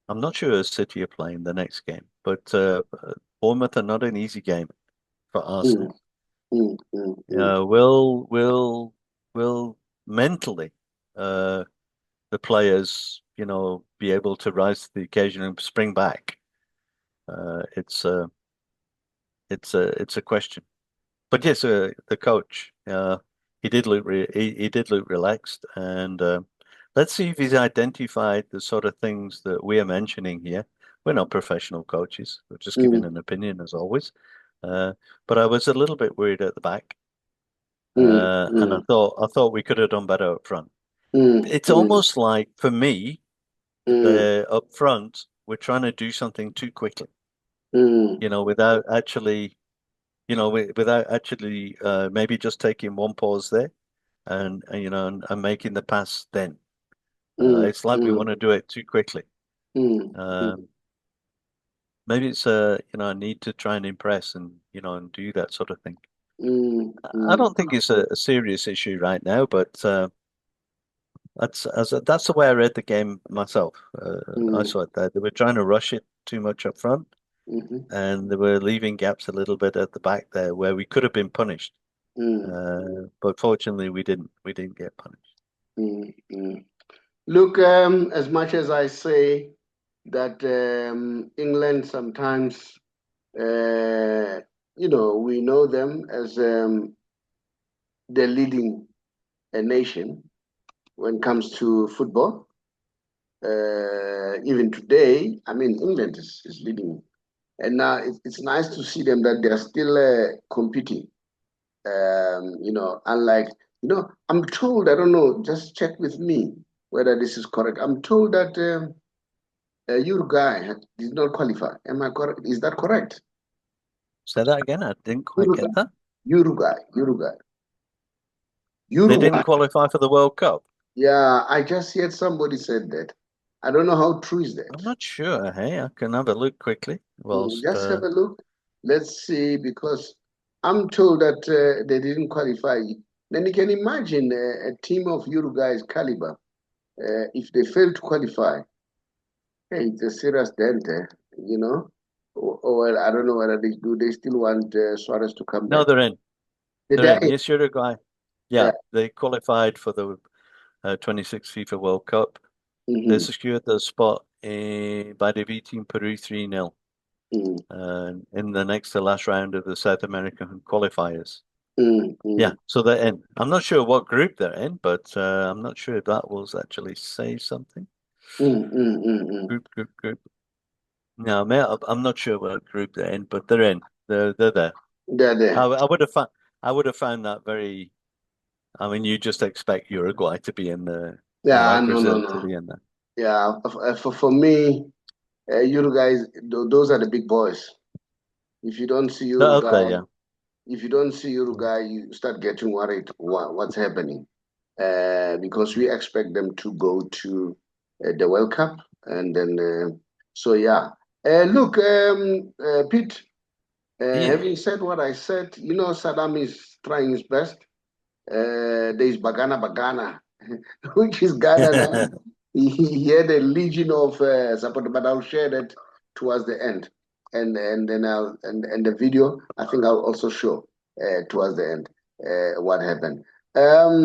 [SPEAKER 3] I'm not sure City are playing the next game, but Bournemouth are not an easy game for Arsenal. Will mentally the players, be able to rise to the occasion and spring back? It's a question. But yes, the coach, he did look he did look relaxed, and let's see if he's identified the sort of things that we are mentioning here. We're not professional coaches; we're just giving an opinion, as always. But I was a little bit worried at the back, and I thought we could have done better up front. It's almost like, for me, up front, we're trying to do something too quickly, without actually. Without actually maybe just taking one pause there and making the pass then. It's like we want to do it too quickly. Maybe it's a need to try and impress and do that sort of thing. I don't think it's a serious issue right now, but that's the way I read the game myself. I saw it that they were trying to rush it too much up front. And they were leaving gaps a little bit at the back there where we could have been punished. But fortunately, we didn't get punished.
[SPEAKER 2] Look, as much as I say that England sometimes, we know them as the leading nation when it comes to football. Even today, I mean, England is leading. And now it's nice to see them that they're still competing. Unlike, I'm told, I don't know, just check with me whether this is correct. I'm told that Uruguay did not qualify. Am I correct? Is that correct?
[SPEAKER 3] Say that again. I didn't quite get that.
[SPEAKER 2] Uruguay.
[SPEAKER 3] They didn't qualify for the World Cup.
[SPEAKER 2] Yeah, I just heard somebody said that. I don't know how true is that.
[SPEAKER 3] I'm not sure. Hey, I can have a look quickly.
[SPEAKER 2] Just have a look. Let's see, because I'm told that they didn't qualify. Then you can imagine a team of Uruguay's caliber, if they fail to qualify. Hey, it's a serious dent, Or I don't know whether they still want Suarez to come back.
[SPEAKER 3] No, they're in. They're in. Yes, Uruguay. Yeah, they qualified for the 26 FIFA World Cup. They secured their spot by defeating Peru 3-0 in the next to last round of the South American qualifiers. Yeah, so they're in. I'm not sure what group they're in, but I'm not sure if that will actually say something. Group. No, I'm not sure what group they're in, but they're in. They're there.
[SPEAKER 2] They're there.
[SPEAKER 3] I would have found that very. I mean, you just expect Uruguay to be in there.
[SPEAKER 2] Yeah,
[SPEAKER 3] Brazil to be in there.
[SPEAKER 2] Yeah, for me, Uruguay, those are the big boys. If you don't see Uruguay, you start getting worried what's happening, because we expect them to go to the World Cup, And then, so yeah. Look, Pete, having said what I said, you know, Saddam is trying his best. There's Bagana Bagana, which is Ghana now. He had a legion of support, but I'll share that towards the end. And then and the video, I think I'll also show towards the end what happened.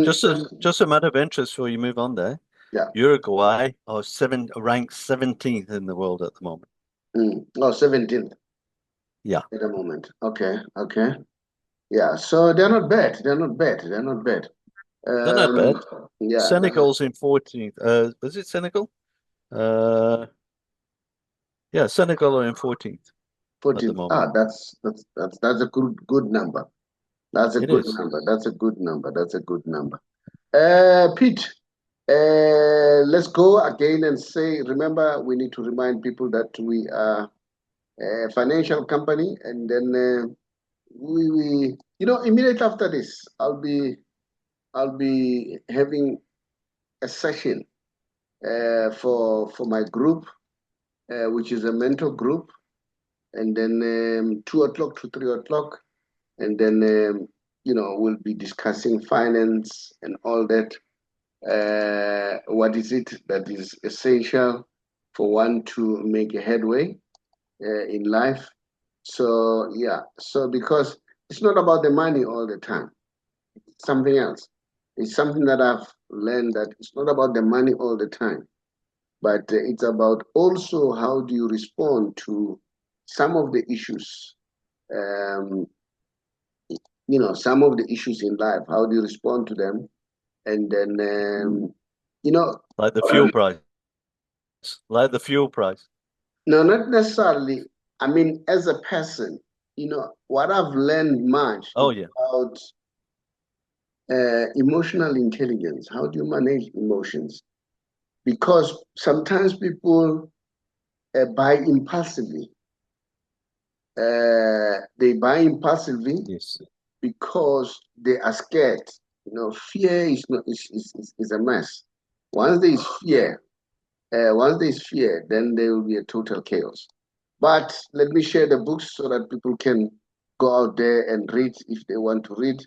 [SPEAKER 3] Just a matter of interest before you move on there.
[SPEAKER 2] Yeah.
[SPEAKER 3] Uruguay are ranked 17th in the world at the moment.
[SPEAKER 2] Oh, 17th.
[SPEAKER 3] Yeah.
[SPEAKER 2] At the moment. Okay. Yeah. So they're not bad. They're not bad.
[SPEAKER 3] They're not bad.
[SPEAKER 2] Yeah.
[SPEAKER 3] Senegal's in 14th. Was it Senegal? Yeah, Senegal are in 14th.
[SPEAKER 2] 14th. That's a good number. That's a good number. That's a good number. That's a good number. Pete, let's go again and say, remember, we need to remind people that we are a financial company, and then we you know, immediately after this, I'll be having a session for my group, which is a mentor group, and then 2 o'clock to 3 o'clock, and then you know, we'll be discussing finance and all that. What is it that is essential for one to make a headway in life? So yeah, so because it's not about the money all the time, it's something else. It's something that I've learned, that it's not about the money all the time, but it's about also how do you respond to some of the issues, you know, some of the issues in life. How do you respond to them? And then, you know,
[SPEAKER 3] like the fuel price. Like the fuel price.
[SPEAKER 2] No, not necessarily. I mean, as a person, you know, what I've learned much about emotional intelligence. How do you manage emotions? Because sometimes people buy impulsively. They buy impulsively because they are scared. You know, fear is not is a mess. Once there is fear, then there will be a total chaos. But let me share the books so that people can go out there and read if they want to read.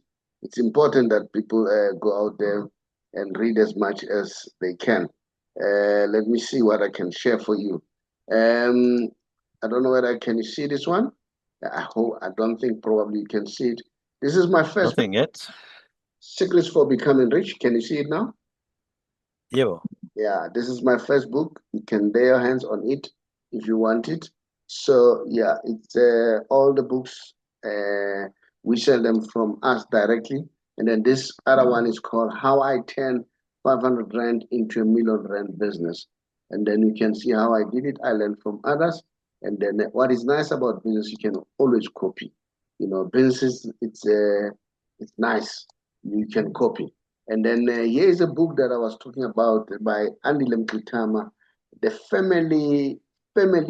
[SPEAKER 2] It's important that people go out there and read as much as they can. Let me see what I can share for you. I don't know whether can you see this one. I don't think probably you can see it. This is my first.
[SPEAKER 3] Nothing yet.
[SPEAKER 2] Secrets for Becoming Rich. Can you see it now?
[SPEAKER 3] Yeah.
[SPEAKER 2] Yeah, this is my first book. You can lay your hands on it if you want it. So yeah, it's all the books. We sell them from us directly. And then this other one is called How I Turn 500 Rand into a Million Rand Business. And then you can see how I did it. I learned from others. And then what is nice about business, you can always copy. You know, businesses, it's nice. You can copy. And then here is a book that I was talking about by Andy Lemkitama, The Family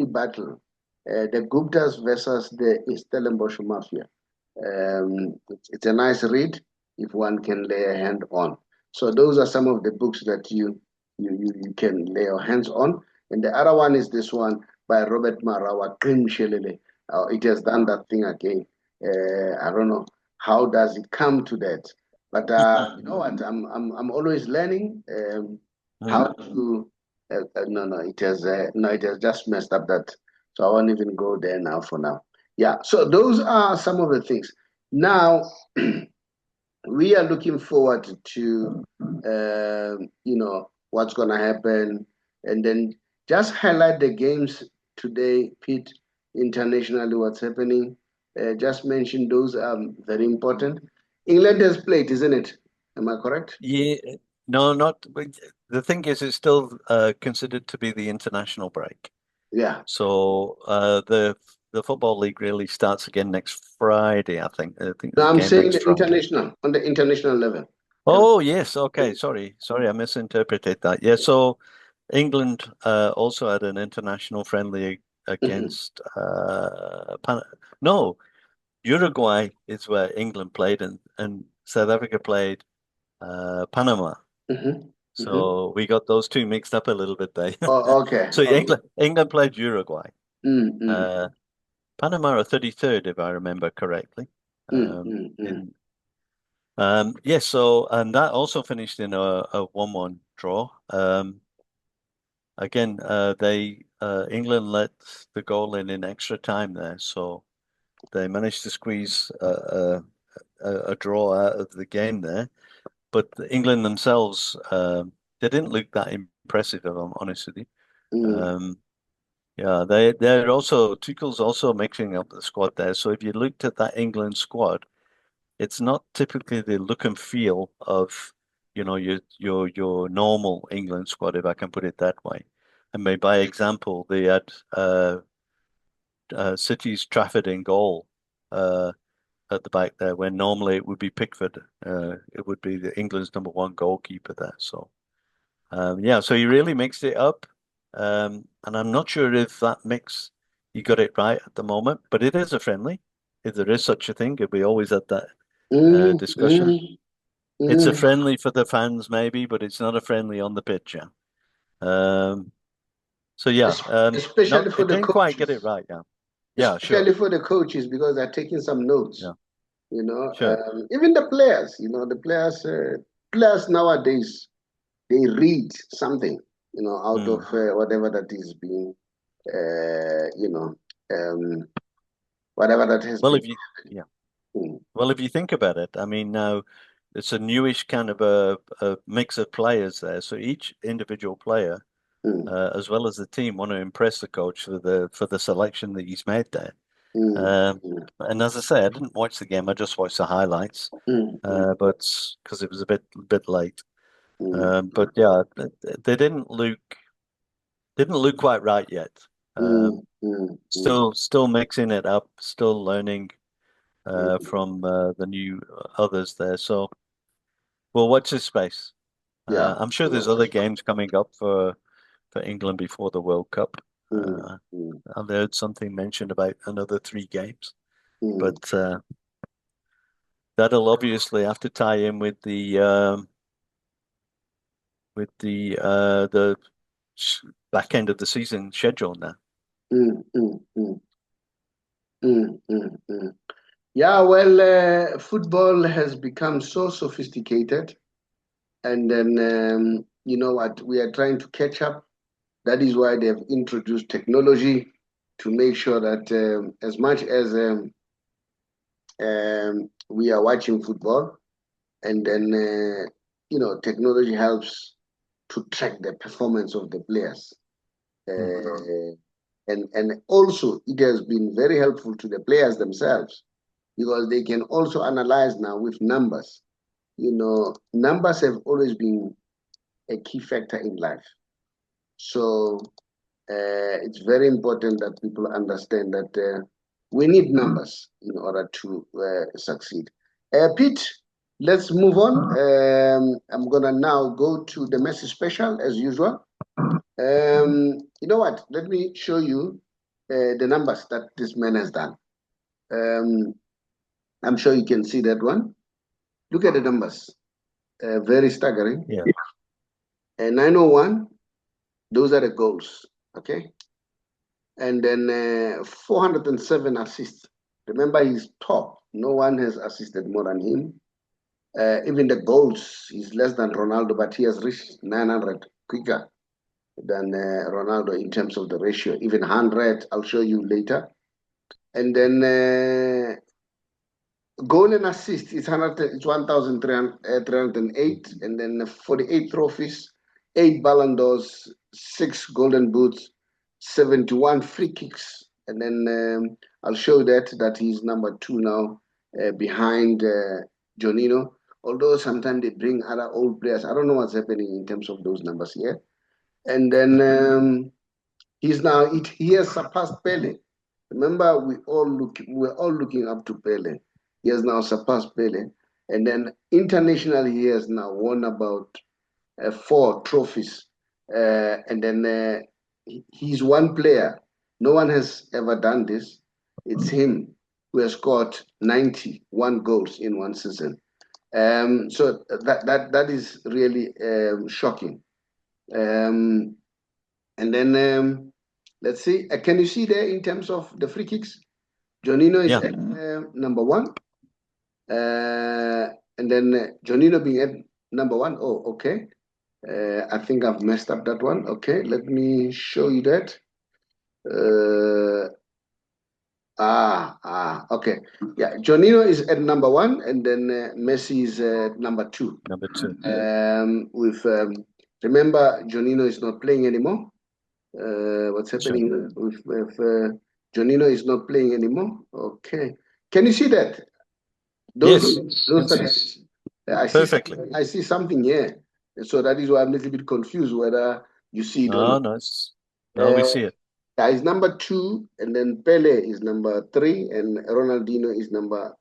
[SPEAKER 2] Battle, the Guptas versus the Stellenbosch Mafia. It's a nice read if one can lay a hand on. So those are some of the books that you can lay your hands on. And the other one is this one by Robert Marawa, Krim Shelele. It has done that thing again. I don't know, how does it come to that? But you know what? I'm always learning how to. No, it has just messed up that. So I won't even go there now for now. Yeah. So those are some of the things. Now we are looking forward to you know, what's gonna happen, and then just highlight the games today, Pete. Internationally, what's happening? Just mention those are very important. England has played, isn't it? Am I correct?
[SPEAKER 3] Yeah, no, not. The thing is, it's still considered to be the international break.
[SPEAKER 2] Yeah.
[SPEAKER 3] So the football league really starts again next Friday, I think.
[SPEAKER 2] No, I'm saying the international, on the international level.
[SPEAKER 3] Oh yes, okay. Sorry, I misinterpreted that. Yeah, so England also had an international friendly against no, Uruguay is where England played, and South Africa played Panama. So we got those two mixed up a little bit there.
[SPEAKER 2] Oh, okay.
[SPEAKER 3] So
[SPEAKER 2] Okay.
[SPEAKER 3] England played Uruguay.
[SPEAKER 2] Mm, mm,
[SPEAKER 3] Panama are 33rd, if I remember correctly.
[SPEAKER 2] mm, mm, mm,
[SPEAKER 3] In yes, so and that also finished in a 1-1 draw. Again, they England let the goal in extra time there, so they managed to squeeze a draw out of the game there. But England themselves, they didn't look that impressive, if I'm honest with you.
[SPEAKER 2] mm,
[SPEAKER 3] Yeah, they're also Tuchel's also mixing up the squad there. So if you looked at that England squad, it's not typically the look and feel of, your normal England squad, if I can put it that way. And by example, they had City's Trafford in goal at the back there, when normally it would be Pickford. It would be the England's number one goalkeeper there. So yeah, so he really mixed it up. And I'm not sure if that mix he got it right at the moment, but it is a friendly, if there is such a thing. If we always had that
[SPEAKER 2] mm,
[SPEAKER 3] discussion.
[SPEAKER 2] mm,
[SPEAKER 3] It's a
[SPEAKER 2] mm.
[SPEAKER 3] friendly for the fans, maybe, but it's not a friendly on the pitch. Yeah. So yeah, no,
[SPEAKER 2] Especially for
[SPEAKER 3] it
[SPEAKER 2] the
[SPEAKER 3] didn't quite get it
[SPEAKER 2] coaches.
[SPEAKER 3] right. Yeah. Yeah, sure.
[SPEAKER 2] Especially for the coaches because they're taking some notes.
[SPEAKER 3] Yeah, sure.
[SPEAKER 2] Even the players. Players nowadays they read something. Out of
[SPEAKER 3] Mm.
[SPEAKER 2] whatever that is being. Uh, you know, um, Whatever that has
[SPEAKER 3] Well,
[SPEAKER 2] been.
[SPEAKER 3] if you, yeah.
[SPEAKER 2] Mm,
[SPEAKER 3] Well, if you think about it, I mean, now it's a newish kind of a mix of players there. So each individual player,
[SPEAKER 2] mm,
[SPEAKER 3] as well as the team, want to impress the coach for the selection that he's made there.
[SPEAKER 2] mm, mm,
[SPEAKER 3] And as I say, I didn't watch the game; I just watched the highlights.
[SPEAKER 2] mm, mm,
[SPEAKER 3] But because it was a bit late.
[SPEAKER 2] mm,
[SPEAKER 3] But yeah, they didn't look quite right yet.
[SPEAKER 2] mm,
[SPEAKER 3] Um,
[SPEAKER 2] mm, mm,
[SPEAKER 3] still mixing it up, still learning
[SPEAKER 2] mm.
[SPEAKER 3] from the new others there. So we'll watch this space.
[SPEAKER 2] Yeah.
[SPEAKER 3] I'm sure there's
[SPEAKER 2] Well,
[SPEAKER 3] other games coming up for England before the World Cup.
[SPEAKER 2] mm,
[SPEAKER 3] Uh,
[SPEAKER 2] mm,
[SPEAKER 3] I've heard something mentioned about another 3 games,
[SPEAKER 2] mm,
[SPEAKER 3] but that'll obviously have to tie in with the back end of the season schedule now.
[SPEAKER 2] mm, mm, mm, mm, mm, mm. Yeah, well, football has become so sophisticated, and then you know what? We are trying to catch up. That is why they've introduced technology to make sure that as much as we are watching football, and then technology helps to track the performance of the players.
[SPEAKER 3] Mhm.
[SPEAKER 2] And also it has been very helpful to the players themselves because they can also analyze now with numbers. Numbers have always been a key factor in life. So it's very important that people understand that we need numbers in order to succeed. Pete, let's move on. I'm going to now go to the Messi special as usual. You know what? Let me show you the numbers that this man has done. I'm sure you can see that one. Look at the numbers. Very staggering.
[SPEAKER 3] Yeah.
[SPEAKER 2] 901, those are the goals. Okay. And then 407 assists. Remember, he's top. No one has assisted more than him. Even the goals, he's less than Ronaldo, but he has reached 900 quicker than Ronaldo in terms of the ratio. Even 100, I'll show you later. And then goal and assist is 1,308, and then 48 trophies, 8 Ballon d'Ors, 6 Golden Boots, 71 free kicks, and then I'll show that he's number 2 now, behind Jonino. Although sometimes they bring other old players, I don't know what's happening in terms of those numbers here. And then he has surpassed Pele. Remember, we're all looking up to Pele. He has now surpassed Pele, and then internationally he has now won about 4 trophies, and then he's one player. No one has ever done this. It's him who has scored 91 goals in one season. So that is really shocking. And then let's see. Can you see there in terms of the free kicks? Jonino is at number 1. And then Jonino being at number 1. Oh, okay. I think I've messed up that one. Okay, let me show you that. Okay. Yeah, Jonino is at number 1, and then Messi is at number 2.
[SPEAKER 3] Number 2.
[SPEAKER 2] Remember, Jonino is not playing anymore. What's happening with Jonino is not playing anymore? Okay. Can you see that? Those I see
[SPEAKER 3] perfectly.
[SPEAKER 2] I see something here. So that is why I'm a little bit confused whether you see it or not.
[SPEAKER 3] Nice. No, we see it.
[SPEAKER 2] Yeah, is number 2, and then Pele is number 3, and Ronaldinho is number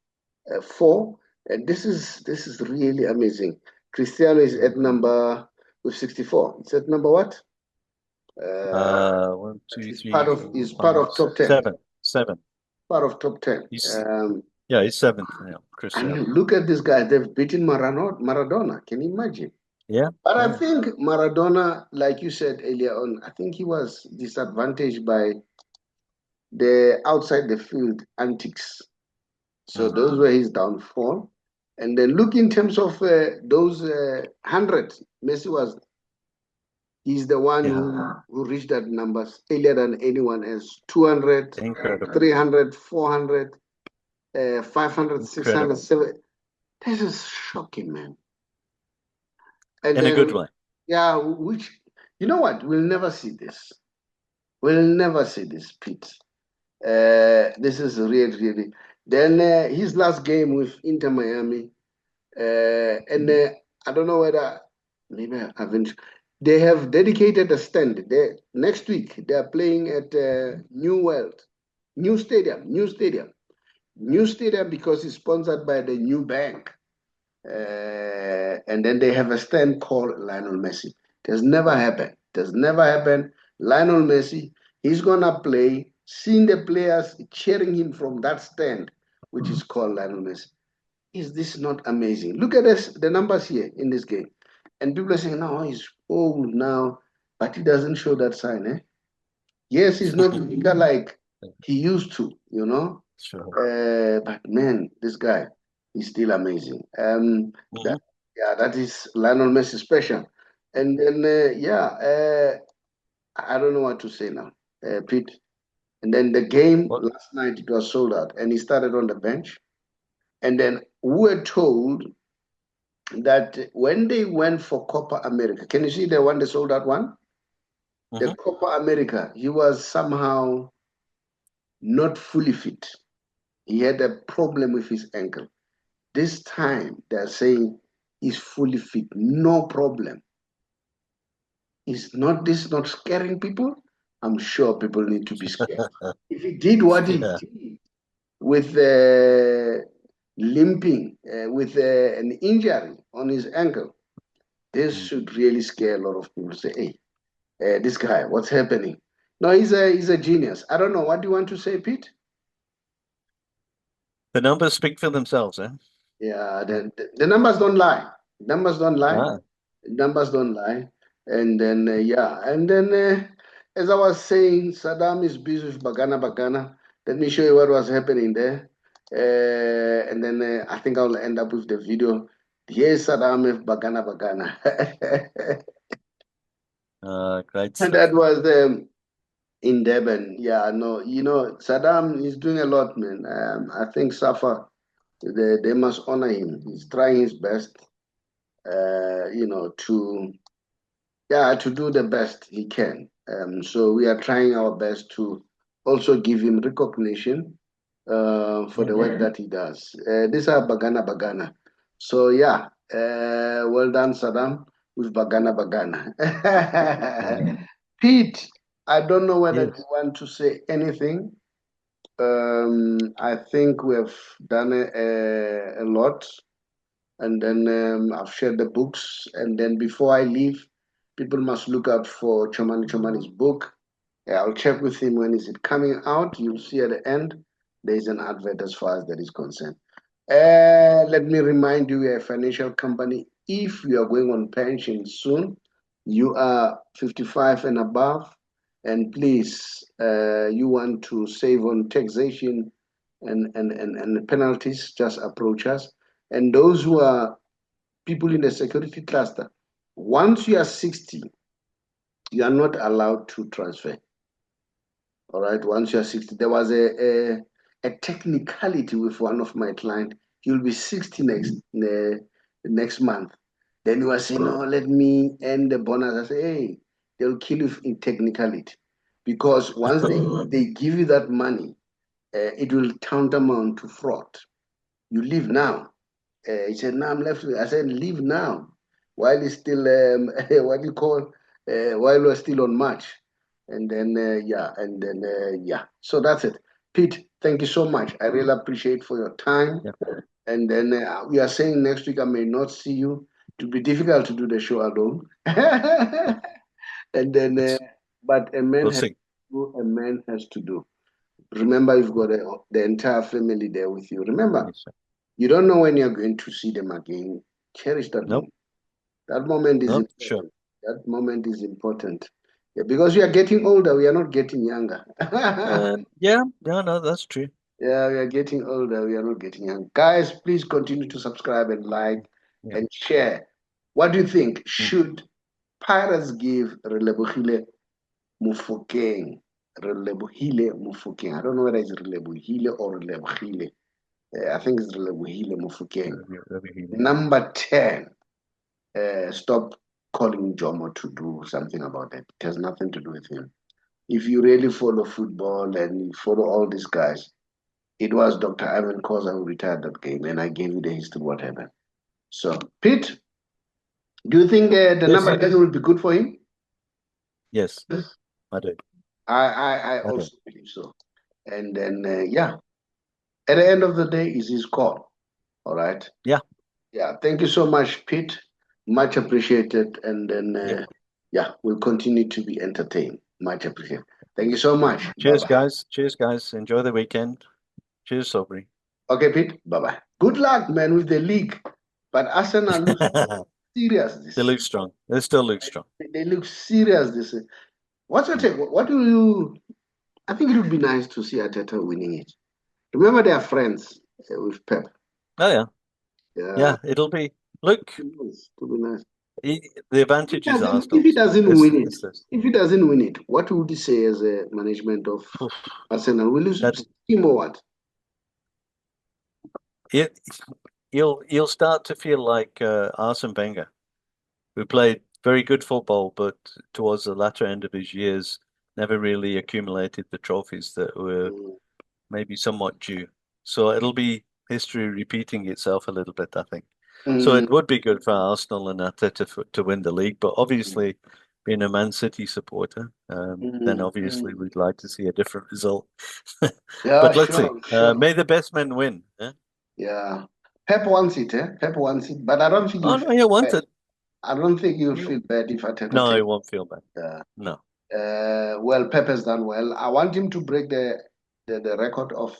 [SPEAKER 2] 4. And this is really amazing. Cristiano is at number with 64. It's at number what?
[SPEAKER 3] 1, 2, 3.
[SPEAKER 2] Is part of top 10.
[SPEAKER 3] 7.
[SPEAKER 2] Part of top 10.
[SPEAKER 3] He's 7th now. Cristiano.
[SPEAKER 2] And look at this guy. They've beaten Maradona. Can you imagine?
[SPEAKER 3] Yeah.
[SPEAKER 2] But I think Maradona, like you said earlier on, I think he was disadvantaged by the outside the field antics. So those were his downfall. And then look in terms of those 100. Messi he's the one who reached that numbers earlier than anyone else. 200,
[SPEAKER 3] incredible.
[SPEAKER 2] 300, 400, 500, 600, 700. This is shocking, man. And
[SPEAKER 3] in a good way.
[SPEAKER 2] Yeah, which, you know what? We'll never see this. We'll never see this, Pete. This is really. Then his last game with Inter Miami, and I don't know whether maybe I haven't. They have dedicated a stand. Next week they are playing at New Stadium because it's sponsored by the new bank. And then they have a stand called Lionel Messi. It has never happened. Lionel Messi, he's gonna play. Seeing the players cheering him from that stand, which is called Lionel Messi. Is this not amazing? Look at this, the numbers here in this game. And people are saying, no, he's old now, but he doesn't show that sign, eh? Yes, he's not bigger like he used to, you know?
[SPEAKER 3] Sure.
[SPEAKER 2] But man, this guy is still amazing. That is Lionel Messi special. And then, I don't know what to say now, Pete. And then the game last night, it was sold out, and he started on the bench. And then we were told that when they went for Copa America, can you see the one, the sold out one? The Copa America, he was somehow not fully fit. He had a problem with his ankle. This time, they're saying he's fully fit, no problem. Is not this not scaring people? I'm sure people need to be scared. If he did what he did with limping, with an injury on his ankle, this should really scare a lot of people. Say, hey, this guy, what's happening? No, he's a genius. I don't know. What do you want to say, Pete?
[SPEAKER 3] The numbers speak for themselves, eh?
[SPEAKER 2] Yeah, the numbers don't lie. Numbers don't lie. Numbers don't lie. And then, as I was saying, Saddam is busy with Bagana. Let me show you what was happening there. And then I think I'll end up with the video. Here's Saddam with Bagana.
[SPEAKER 3] Great stuff.
[SPEAKER 2] And that was in Durban. Yeah, no, Saddam is doing a lot, man. I think Safa, they must honor him. He's trying his best, to do the best he can. So we are trying our best to also give him recognition for the work that he does. These are Bagana. So yeah, well done, Saddam, with Bagana. Pete, I don't know whether you want to say anything. I think we have done a lot. And then I've shared the books. And then before I leave, people must look out for Chomani's book. I'll check with him when is it coming out. You'll see at the end, there's an advert as far as that is concerned. Let me remind you, we're a financial company. If you are going on pension soon, you are 55 and above, and please, you want to save on taxation and penalties, just approach us. And those who are people in the security cluster, once you are 60, you are not allowed to transfer. All right, once you are 60, there was a technicality with one of my clients. He'll be 60 next month. Then you are saying, no, let me end the bonus. I say, hey, they'll kill you in technicality. Because once they give you that money, it will tantamount to fraud. You leave now. He said, no, I'm left. I said, leave now. While it's still, what do you call, while we're still on March. And then, yeah. So that's it. Pete, thank you so much. I really appreciate for your time.
[SPEAKER 3] Yeah.
[SPEAKER 2] And then we are saying next week I may not see you. It will be difficult to do the show alone. And then, but a man
[SPEAKER 3] We'll
[SPEAKER 2] has
[SPEAKER 3] see.
[SPEAKER 2] to do, a man has to do. Remember, you've got the entire family there with you. Remember,
[SPEAKER 3] Yes, sir.
[SPEAKER 2] you don't know when you're going to see them again. Cherish that
[SPEAKER 3] Nope.
[SPEAKER 2] moment. That moment is
[SPEAKER 3] Nope.
[SPEAKER 2] important.
[SPEAKER 3] Sure.
[SPEAKER 2] That moment is important. Yeah, because we are getting older, we are not getting younger.
[SPEAKER 3] Yeah. No, that's true.
[SPEAKER 2] Yeah, we are getting older, we are not getting young. Guys, please continue to subscribe and like
[SPEAKER 3] Yeah.
[SPEAKER 2] and share. What do you think?
[SPEAKER 3] Mm.
[SPEAKER 2] Should Pirates give Relebohile Mofokeng? Relebohile Mofokeng. I don't know whether it's Relebohile or Relebohile. I think it's Relebohile Mofokeng. Number 10. Stop calling Jomo to do something about it. It has nothing to do with him. If you really follow football and you follow all these guys, it was Dr. Ivan Koza who retired that game, and I gave you the history of what happened. So, Pete, do you think the
[SPEAKER 3] Yes.
[SPEAKER 2] number 10 will be good for him?
[SPEAKER 3] Yes, I do.
[SPEAKER 2] I
[SPEAKER 3] I do.
[SPEAKER 2] also believe so. And then, yeah, at the end of the day, is his call. All right.
[SPEAKER 3] Yeah.
[SPEAKER 2] Yeah. Thank you so much, Pete. Much appreciated. And then,
[SPEAKER 3] Yep.
[SPEAKER 2] yeah, we'll continue to be entertained. Much appreciated. Thank you so much.
[SPEAKER 3] Cheers,
[SPEAKER 2] Bye-bye.
[SPEAKER 3] guys. Cheers, guys. Enjoy the weekend. Cheers, Saubrey.
[SPEAKER 2] Okay, Pete. Bye-bye. Good luck, man, with the league. But Arsenal looks serious this
[SPEAKER 3] They look strong. They still look strong.
[SPEAKER 2] They look serious this What's your take? What do you... I think it would be nice to see Arteta winning it. Remember, they are friends with Pep.
[SPEAKER 3] Oh, yeah.
[SPEAKER 2] Yeah.
[SPEAKER 3] Yeah, it'll be. Look,
[SPEAKER 2] It would be nice.
[SPEAKER 3] the advantage is
[SPEAKER 2] If he
[SPEAKER 3] Arsenal's.
[SPEAKER 2] doesn't win it,
[SPEAKER 3] This.
[SPEAKER 2] if he doesn't win it, what would he say as a management of
[SPEAKER 3] Oof.
[SPEAKER 2] Arsenal? Will you
[SPEAKER 3] That
[SPEAKER 2] him or what?
[SPEAKER 3] you'll start to feel like Arsene Wenger, who played very good football, but towards the latter end of his years, never really accumulated the trophies that were maybe somewhat due. So it'll be history repeating itself a little bit, I think. So it would be good for Arsenal and Arteta to win the league, but obviously, being a Man City supporter, then obviously we'd like to see a different result.
[SPEAKER 2] Yeah,
[SPEAKER 3] But let's see.
[SPEAKER 2] sure.
[SPEAKER 3] May the best men win. Eh?
[SPEAKER 2] Yeah. Pep wants it, eh? Pep wants it, but I don't think
[SPEAKER 3] Oh,
[SPEAKER 2] you
[SPEAKER 3] no,
[SPEAKER 2] feel
[SPEAKER 3] you want
[SPEAKER 2] bad.
[SPEAKER 3] it.
[SPEAKER 2] I don't think you'll feel bad if Arteta
[SPEAKER 3] No, I
[SPEAKER 2] takes
[SPEAKER 3] won't feel bad.
[SPEAKER 2] it.
[SPEAKER 3] No.
[SPEAKER 2] Well, Pep has done well. I want him to break the record of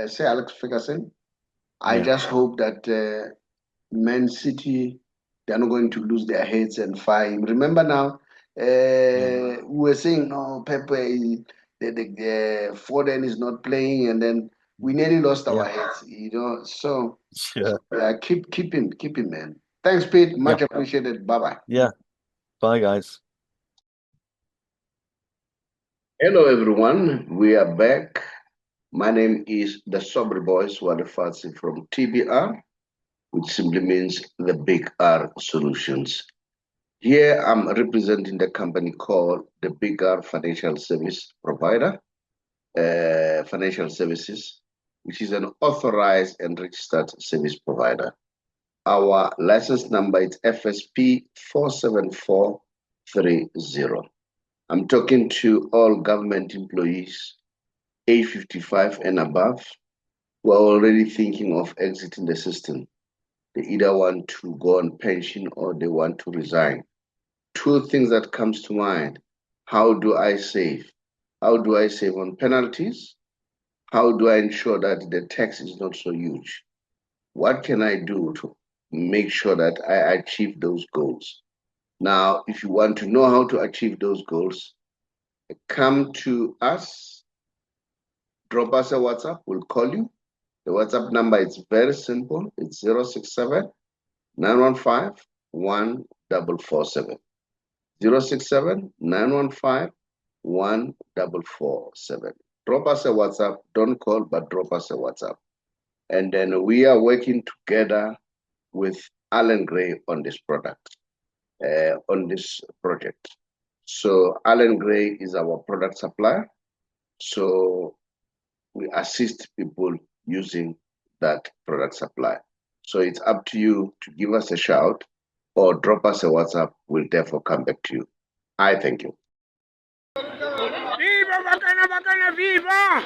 [SPEAKER 2] Sir Alex Ferguson. I just hope that Man City, they're not going to lose their heads and fire him. Remember now, we were saying, no, Pepe, the Foden is not playing, and then we nearly lost our heads, So, yeah, keep him, man. Thanks, Pete. Much appreciated. Bye-bye.
[SPEAKER 3] Yeah. Bye, guys.
[SPEAKER 2] Hello, everyone. We are back. My name is the Saubrey Boyz Walefatshe from TBR, which simply means the Big R Solutions. Here I'm representing the company called the Big R Financial Service Provider, Financial Services, which is an authorized and registered service provider. Our license number is FSP 47430. I'm talking to all government employees, age 55 and above, who are already thinking of exiting the system. They either want to go on pension or they want to resign. Two things that comes to mind. How do I save? How do I save on penalties? how do I ensure that the tax is not so huge? What can I do to make sure that I achieve those goals? Now, if you want to know how to achieve those goals, come to us, drop us a WhatsApp, we'll call you. The WhatsApp number is very simple. It's 067 915 1447. 067 915 1447. Drop us a WhatsApp. Don't call, but drop us a WhatsApp. And then we are working together with Allan Gray on this product, on this project. So Allan Gray is our product supplier. So we assist people using that product supply. So it's up to you to give us a shout or drop us a WhatsApp. We'll therefore come back to you. I thank you.
[SPEAKER 1] Viva bacana, bacana, viva!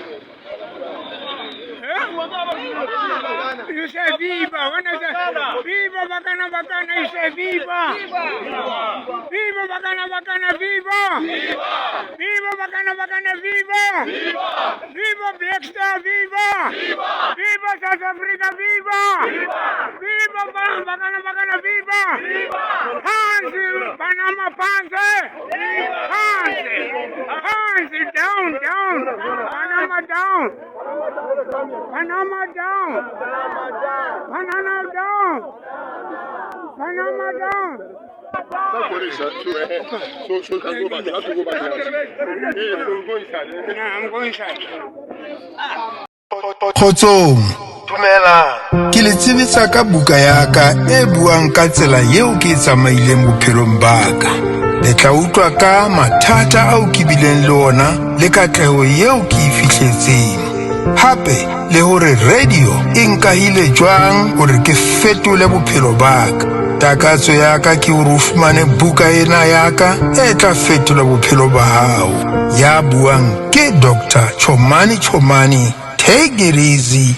[SPEAKER 1] You say viva. When I say viva bacana, bacana, you say viva. Viva bacana, bacana, viva. Viva bacana, bacana, viva. Viva Black Star, viva. Viva South Africa, viva. Viva bacana, bacana, viva. Hands, Panama, Panze. Hands, down, down. Panama down. Panama down. Panama down. Panama down.
[SPEAKER 4] So can go back. You have to go back. Go inside.
[SPEAKER 1] I'm going inside.
[SPEAKER 5] Khotsong dumela ke le tsebisa ka buka ya ka e buang ka tsela yeo ke tsamaileng bophelong ba ka le tla utlwa ka mathata ao ke bileng le ona le katleho yeo ke e fihletseng hape le hore radio e nkahile jwang hore ke fetole bophelo ba ka takatso ya ka ke hore o fumane buka ena ya ka e tla fetola bophelo ba hao ya buang ke Dr. Chomani. Take it easy.